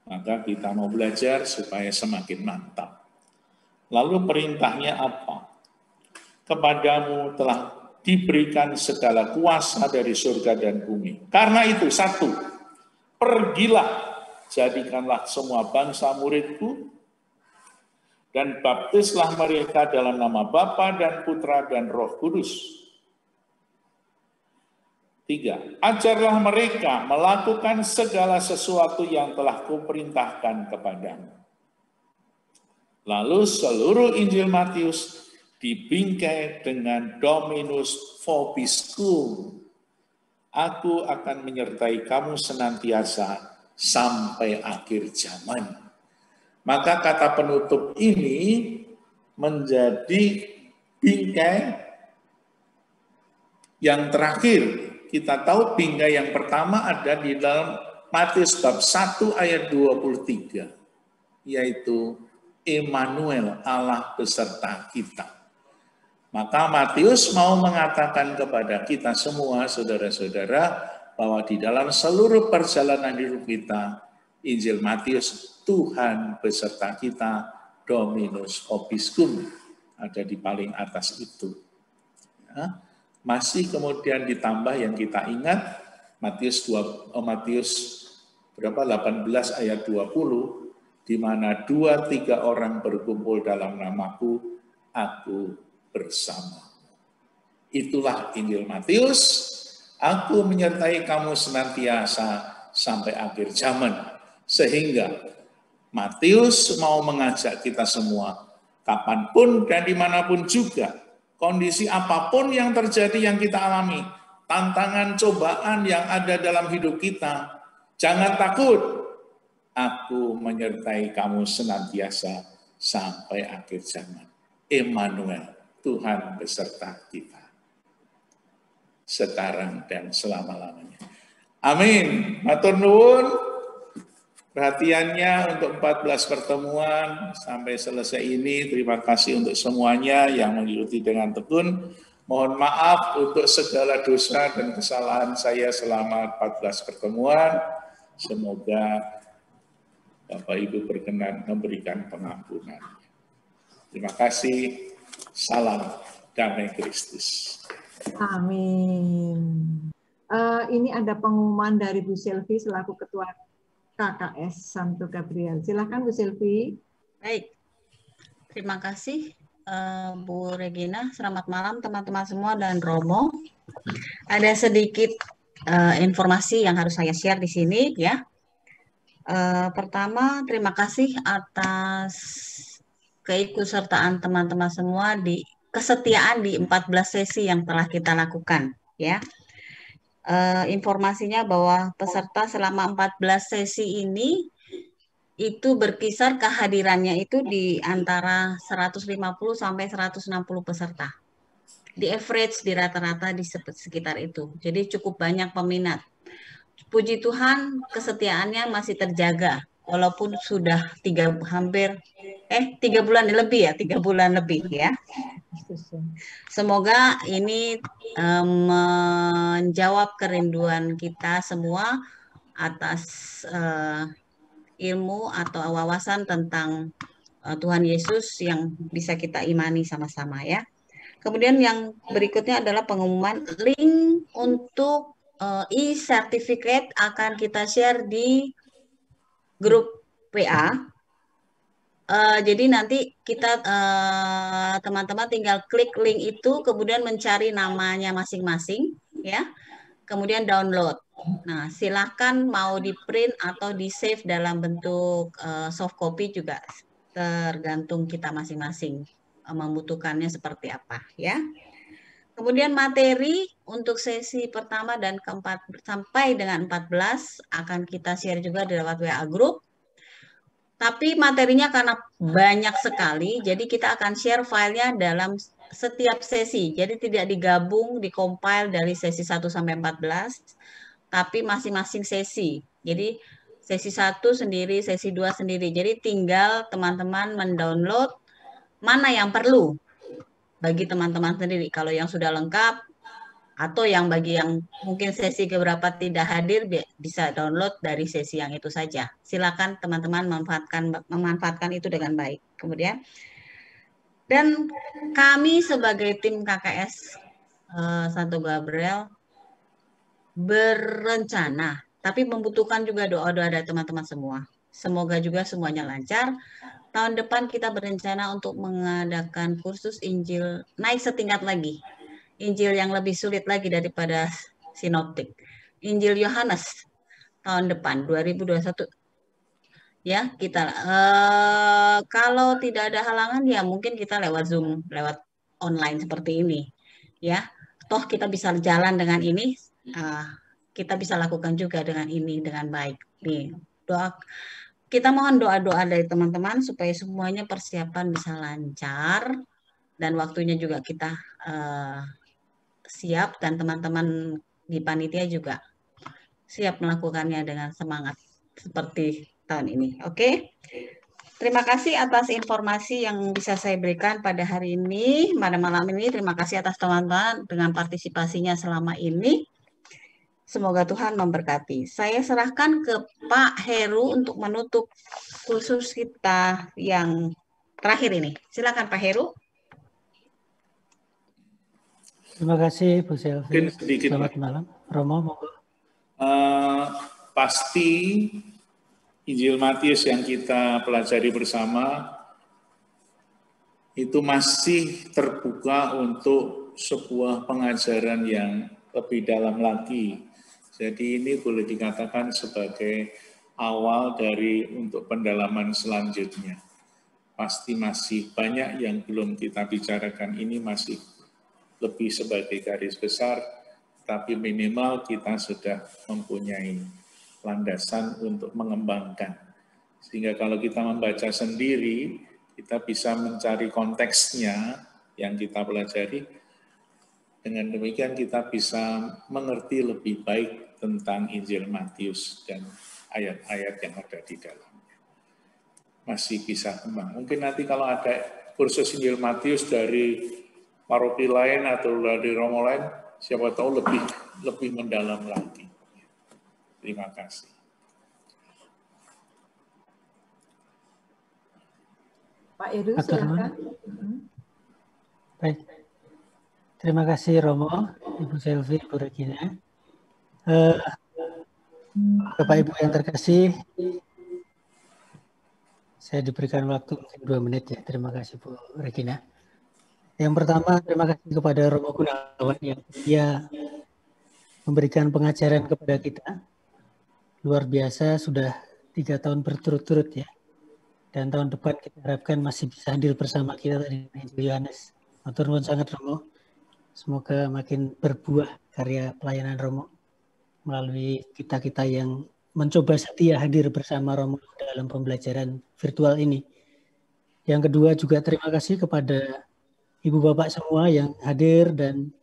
Maka kita mau belajar supaya semakin mantap. Lalu perintahnya apa? Kepadamu telah diberikan segala kuasa dari surga dan bumi. Karena itu, satu, pergilah, jadikanlah semua bangsa muridku, dan baptislah mereka dalam nama Bapa dan Putra dan Roh Kudus. 3, ajarlah mereka melakukan segala sesuatu yang telah kuperintahkan kepadamu. Lalu seluruh Injil Matius dibingkai dengan Dominus vobiscum. Aku akan menyertai kamu senantiasa sampai akhir zaman. Maka kata penutup ini menjadi bingkai yang terakhir. Kita tahu bingkai yang pertama ada di dalam Matius bab 1 ayat 23, yaitu Immanuel, Allah beserta kita. Maka Matius mau mengatakan kepada kita semua, saudara-saudara, bahwa di dalam seluruh perjalanan hidup kita, Injil Matius, Tuhan beserta kita, Dominus vobiscum, ada di paling atas itu. Ya. Masih kemudian ditambah yang kita ingat, Matius 18 ayat 20, di mana 2-3 orang berkumpul dalam namaku, aku bersama. Itulah Injil Matius, aku menyertai kamu senantiasa sampai akhir zaman. Sehingga Matius mau mengajak kita semua, kapanpun dan dimanapun juga, kondisi apapun yang terjadi yang kita alami, tantangan cobaan yang ada dalam hidup kita, jangan takut, aku menyertai kamu senantiasa sampai akhir zaman. Immanuel, Tuhan beserta kita, sekarang dan selama-lamanya. Amin. Matur nuwun perhatiannya untuk 14 pertemuan sampai selesai ini. Terima kasih untuk semuanya yang mengikuti dengan tekun. Mohon maaf untuk segala dosa dan kesalahan saya selama 14 pertemuan. Semoga Bapak Ibu berkenan memberikan pengampunan. Terima kasih. Salam damai Kristus. Amin. Ini ada pengumuman dari Bu Selvi selaku Ketua KKS Santo Gabriel. Silakan Bu Selvi. Baik, terima kasih Bu Regina. Selamat malam teman-teman semua dan Romo. Ada sedikit informasi yang harus saya share di sini ya. Pertama, terima kasih atas keikutsertaan teman-teman semua di kesetiaan di 14 sesi yang telah kita lakukan ya. Informasinya bahwa peserta selama 14 sesi ini itu berkisar kehadirannya itu di antara 150 sampai 160 peserta. Di average, di rata-rata di sekitar itu. Jadi cukup banyak peminat. Puji Tuhan, kesetiaannya masih terjaga walaupun sudah 3 bulan lebih ya, 3 bulan lebih ya. Semoga ini menjawab kerinduan kita semua atas ilmu atau wawasan tentang Tuhan Yesus yang bisa kita imani sama-sama ya. Kemudian yang berikutnya adalah pengumuman link untuk e-certificate akan kita share di grup WA. Jadi nanti kita teman-teman tinggal klik link itu, kemudian mencari namanya masing-masing, ya. Kemudian download. Nah, silahkan mau di print atau di save dalam bentuk soft copy juga tergantung kita masing-masing membutuhkannya seperti apa, ya. Kemudian materi untuk sesi pertama dan keempat sampai dengan 14 akan kita share juga di lewat WA group. Tapi materinya karena banyak sekali, jadi kita akan share filenya dalam setiap sesi. Jadi tidak digabung, dikompil dari sesi 1 sampai 14, tapi masing-masing sesi. Jadi sesi 1 sendiri, sesi 2 sendiri. Jadi tinggal teman-teman mendownload mana yang perlu bagi teman-teman sendiri. Kalau yang sudah lengkap, atau yang bagi yang mungkin sesi keberapa tidak hadir bisa download dari sesi yang itu saja. Silakan teman-teman memanfaatkan itu dengan baik. Kemudian dan kami sebagai tim KKS Santo Gabriel berencana, tapi membutuhkan juga doa-doa dari teman-teman semua. Semoga juga semuanya lancar. Tahun depan kita berencana untuk mengadakan kursus Injil naik setingkat lagi. Injil yang lebih sulit lagi daripada sinoptik. Injil Yohanes tahun depan 2021. Ya, kita kalau tidak ada halangan ya mungkin kita lewat Zoom, lewat online seperti ini. Ya, toh kita bisa jalan dengan ini, kita bisa lakukan juga dengan ini dengan baik. Nih, doa kita mohon doa-doa dari teman-teman supaya semuanya persiapan bisa lancar dan waktunya juga kita siap dan teman-teman di panitia juga siap melakukannya dengan semangat seperti tahun ini. Oke? Terima kasih atas informasi yang bisa saya berikan pada hari ini, pada malam ini. Terima kasih atas teman-teman dengan partisipasinya selama ini. Semoga Tuhan memberkati. Saya serahkan ke Pak Heru untuk menutup kursus kita yang terakhir ini. Silakan Pak Heru. Terima kasih Bu Selvi. Mungkin sedikit, Selamat malam. Romo, monggo. Pasti Injil Matius yang kita pelajari bersama itu masih terbuka untuk sebuah pengajaran yang lebih dalam lagi. Jadi ini boleh dikatakan sebagai awal dari untuk pendalaman selanjutnya. Pasti masih banyak yang belum kita bicarakan, ini masih lebih sebagai garis besar, tapi minimal kita sudah mempunyai landasan untuk mengembangkan. Sehingga kalau kita membaca sendiri, kita bisa mencari konteksnya yang kita pelajari. Dengan demikian kita bisa mengerti lebih baik tentang Injil Matius dan ayat-ayat yang ada di dalamnya. Masih bisa kembang. Mungkin nanti kalau ada kursus Injil Matius dari paroki lain atau dari romo lain, siapa tahu lebih mendalam lagi. Terima kasih. Pak Edu, silakan. Baik. Terima kasih Romo, Ibu Selvi, Ibu Regina. Bapak Ibu yang terkasih, saya diberikan waktu 2 menit ya. Terima kasih Bu Regina. Yang pertama, terima kasih kepada Romo Gunawan yang dia memberikan pengajaran kepada kita. Luar biasa, sudah 3 tahun berturut-turut ya. Dan tahun depan kita harapkan masih bisa hadir bersama kita dari Injil Yohanes. Matur nuwun sangat Romo. Semoga makin berbuah karya pelayanan Romo melalui kita-kita yang mencoba setia hadir bersama Romo dalam pembelajaran virtual ini. Yang kedua juga terima kasih kepada Ibu Bapak semua yang hadir dan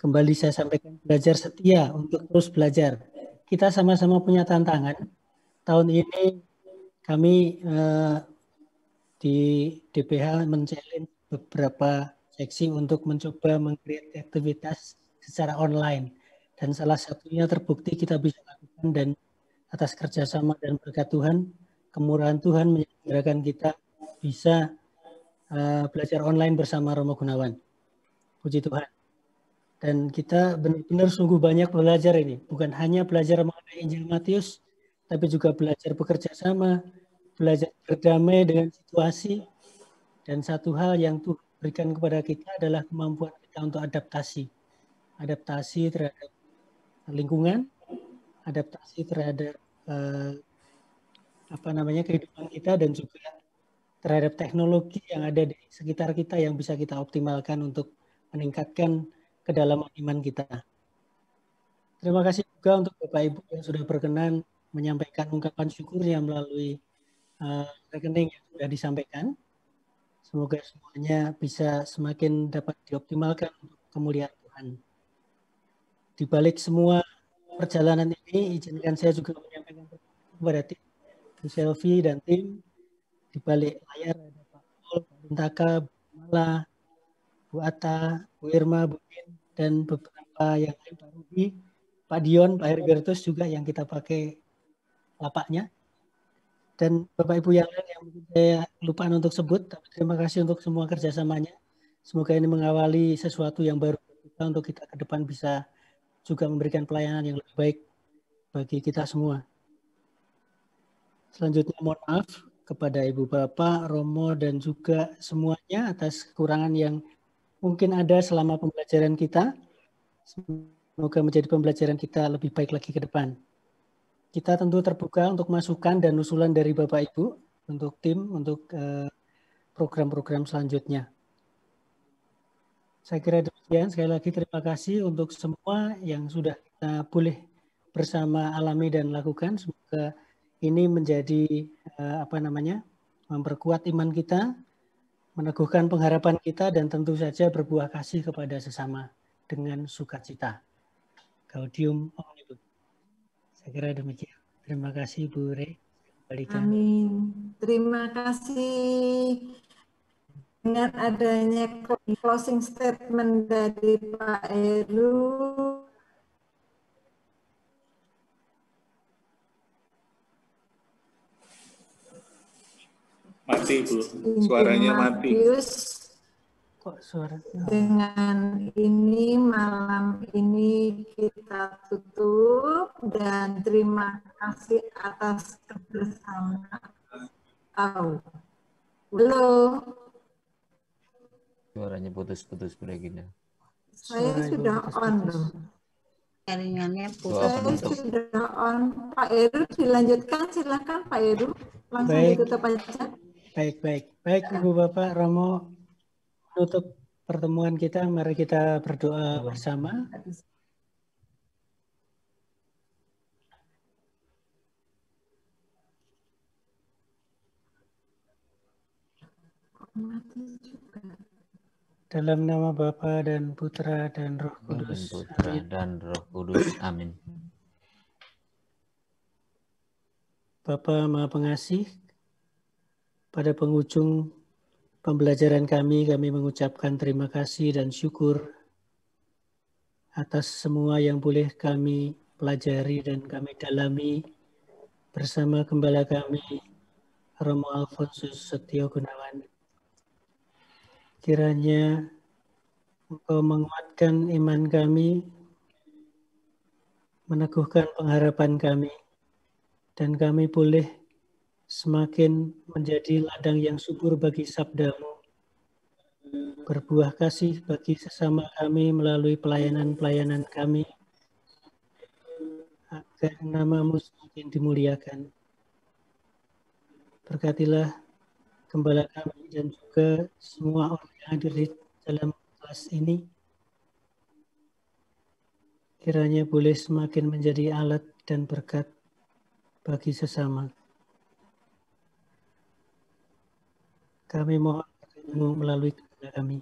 kembali saya sampaikan belajar setia untuk terus belajar. Kita sama-sama punya tantangan. Tahun ini kami di DPH men-challenge beberapa seksi untuk mencoba meng-create aktivitas secara online. Dan salah satunya terbukti kita bisa lakukan dan atas kerjasama dan berkat Tuhan, kemurahan Tuhan menyelenggarakan kita bisa belajar online bersama Romo Gunawan. Puji Tuhan. Dan kita benar-benar sungguh banyak belajar ini. Bukan hanya belajar mengenai Injil Matius, tapi juga belajar bekerja sama, belajar berdamai dengan situasi. Dan satu hal yang Tuhan berikan kepada kita adalah kemampuan kita untuk adaptasi. Adaptasi terhadap lingkungan, adaptasi terhadap kehidupan kita dan juga terhadap teknologi yang ada di sekitar kita yang bisa kita optimalkan untuk meningkatkan kedalaman iman kita. Terima kasih juga untuk Bapak Ibu yang sudah berkenan menyampaikan ungkapan syukurnya melalui rekening yang sudah disampaikan. Semoga semuanya bisa semakin dapat dioptimalkan untuk kemuliaan Tuhan. Di balik semua perjalanan ini, izinkan saya juga menyampaikan kepada tim, Bu Selvi dan tim. Di balik layar ada Pak Paul, Pak Lintaka, Bu Mala, Bu Atta, Bu Irma, Bu Din, dan beberapa yang lain, Pak Rudi, Pak Dion, Pak Herbertus juga yang kita pakai lapaknya. Dan Bapak Ibu yang lain yang mungkin saya lupa untuk sebut, tapi terima kasih untuk semua kerjasamanya. Semoga ini mengawali sesuatu yang baru untuk kita ke depan bisa juga memberikan pelayanan yang lebih baik bagi kita semua. Selanjutnya mohon maaf kepada Ibu Bapak, Romo, dan juga semuanya atas kekurangan yang mungkin ada selama pembelajaran kita. Semoga menjadi pembelajaran kita lebih baik lagi ke depan. Kita tentu terbuka untuk masukan dan usulan dari Bapak Ibu, untuk tim, untuk program-program selanjutnya. Saya kira demikian. Sekali lagi terima kasih untuk semua yang sudah kita boleh bersama alami dan lakukan. Semoga ini menjadi memperkuat iman kita, meneguhkan pengharapan kita, dan tentu saja berbuah kasih kepada sesama dengan sukacita. Gaudium Omnibus. Saya kira demikian. Terima kasih Bu Re. Amin. Terima kasih. Dengan adanya closing statement dari Pak Heru, mati Bu, suaranya mati. Kok suaranya? Dengan ini malam ini kita tutup dan terima kasih atas kebersamaan. Halo. Suaranya putus-putus Bu Regina. Saya sudah on loh. Jaringannya Saya sudah on. Pak Heru dilanjutkan, silakan Pak Heru. Langsung ditutup aja. Baik Ibu Bapak, Romo, tutup pertemuan kita. Mari kita berdoa bersama. Dalam nama Bapa dan Putra dan Roh Kudus. Amin. Bapa Maha Pengasih, pada penghujung pembelajaran kami mengucapkan terima kasih dan syukur atas semua yang boleh kami pelajari dan kami dalami bersama Gembala kami, Romo Alfonsus Setio Gunawan. Kiranya Engkau menguatkan iman kami, meneguhkan pengharapan kami, dan kami boleh semakin menjadi ladang yang subur bagi sabda-Mu, berbuah kasih bagi sesama kami melalui pelayanan-pelayanan kami, agar nama-Mu semakin dimuliakan. Berkatilah Gembala kami dan juga semua orang yang hadir di dalam kelas ini, kiranya boleh semakin menjadi alat dan berkat bagi sesama. Kami mohon berkat-Mu melalui Gembala kami.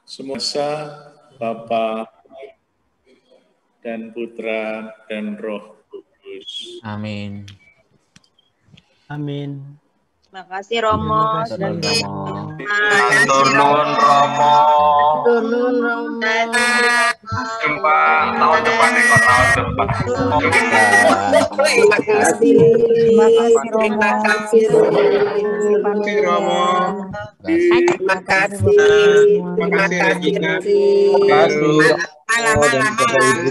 Semua Bapa dan Putra dan Roh Kudus. Amin. Amin. Terima kasih Romo. Terima kasih Romo. Turun Romo. Jumpa tahun depan. Terima kasih. Terima kasih Romo. Terima kasih. Terima kasih Regina.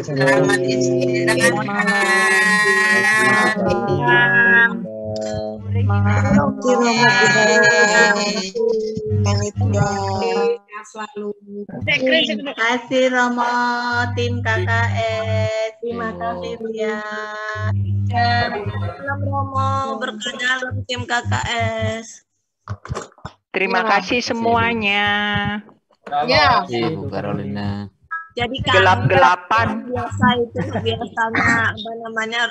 Selamat istirahat. Terima kasih Romo, tim KKS. Terima kasih ya. Romo berkat dalam tim KKS. Terima kasih semuanya. Ya. Ibu Carolina. Jadi Gelap-gelapan. biasa itu biasanya apa namanya?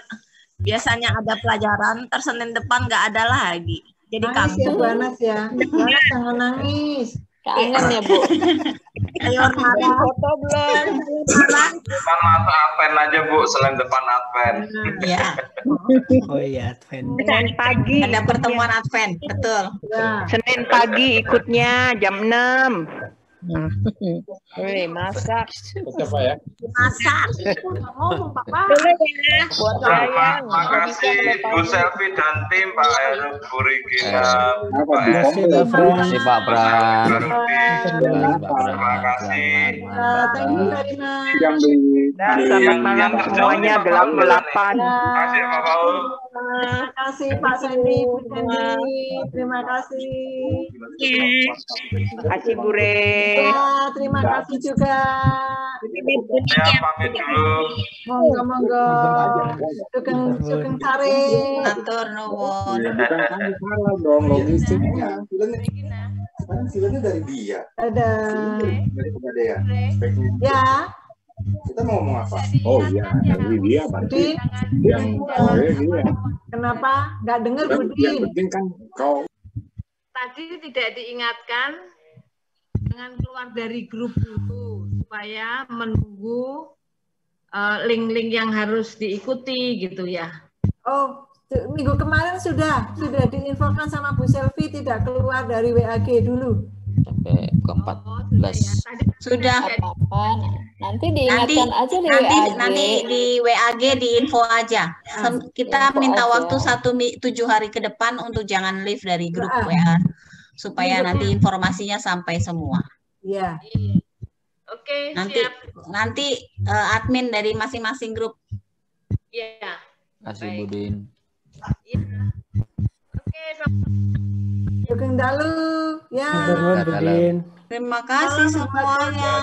Biasanya ada pelajaran, ntar Senin depan nggak ada lagi. Jadi Nangis ya kamu Bu Anas ya. Bu Anas jangan nangis. kangen ya Bu. Ayo marah. Foto belum? Marah. Depan masuk Advent aja Bu, Senin depan Advent. Ya, Oh iya, Advent. Senin pagi. ada pertemuan Advent, betul. Ya. Senin pagi ikutnya jam 6. Wih, masak. Siapa ya? Masak. Oh, Papa. Boleh ya. Buat saya. Makasih Bu Selvi dan tim, Pak Heru, Bu Regina, Pak Terima kasih, Mbak Fran. Terima kasih Pak Pran. Terima kasih. Thank you very much. Dan selamat malam semuanya gelap-gelapan. Terima kasih Pak Paul. Terima kasih Pak Sandy, Bu Sandy. Terima kasih. Terima kasih Bu Re. Ya, terima kasih juga. Ya, pamit dulu. Monggo. Sugeng sare. Atur nuwun. Salah dong logistiknya. Filmnya dari dia. Ada. Dari Pegadaian. Ya. Kita mau ngomong apa? Oh iya, dari dia berarti. Yang dia. Kenapa? Nggak dengar Budin. Yang penting kan kau. Tadi tidak diingatkan jangan keluar dari grup dulu supaya menunggu link-link yang harus diikuti gitu ya. Oh, minggu kemarin sudah diinfokan sama Bu Selvi tidak keluar dari WAG dulu. Sampai ke 14. Sudah. Nanti diingatkan aja di WAG. Nanti di WAG di info aja. Kita minta waktu 7 hari ke depan untuk jangan leave dari grup WA supaya nanti informasinya sampai semua. Iya. Oke, siap. Nanti admin dari masing-masing grup. Iya. Kasih Budin. Oke, Sugeng dalu ya. Budin. Terima kasih semuanya.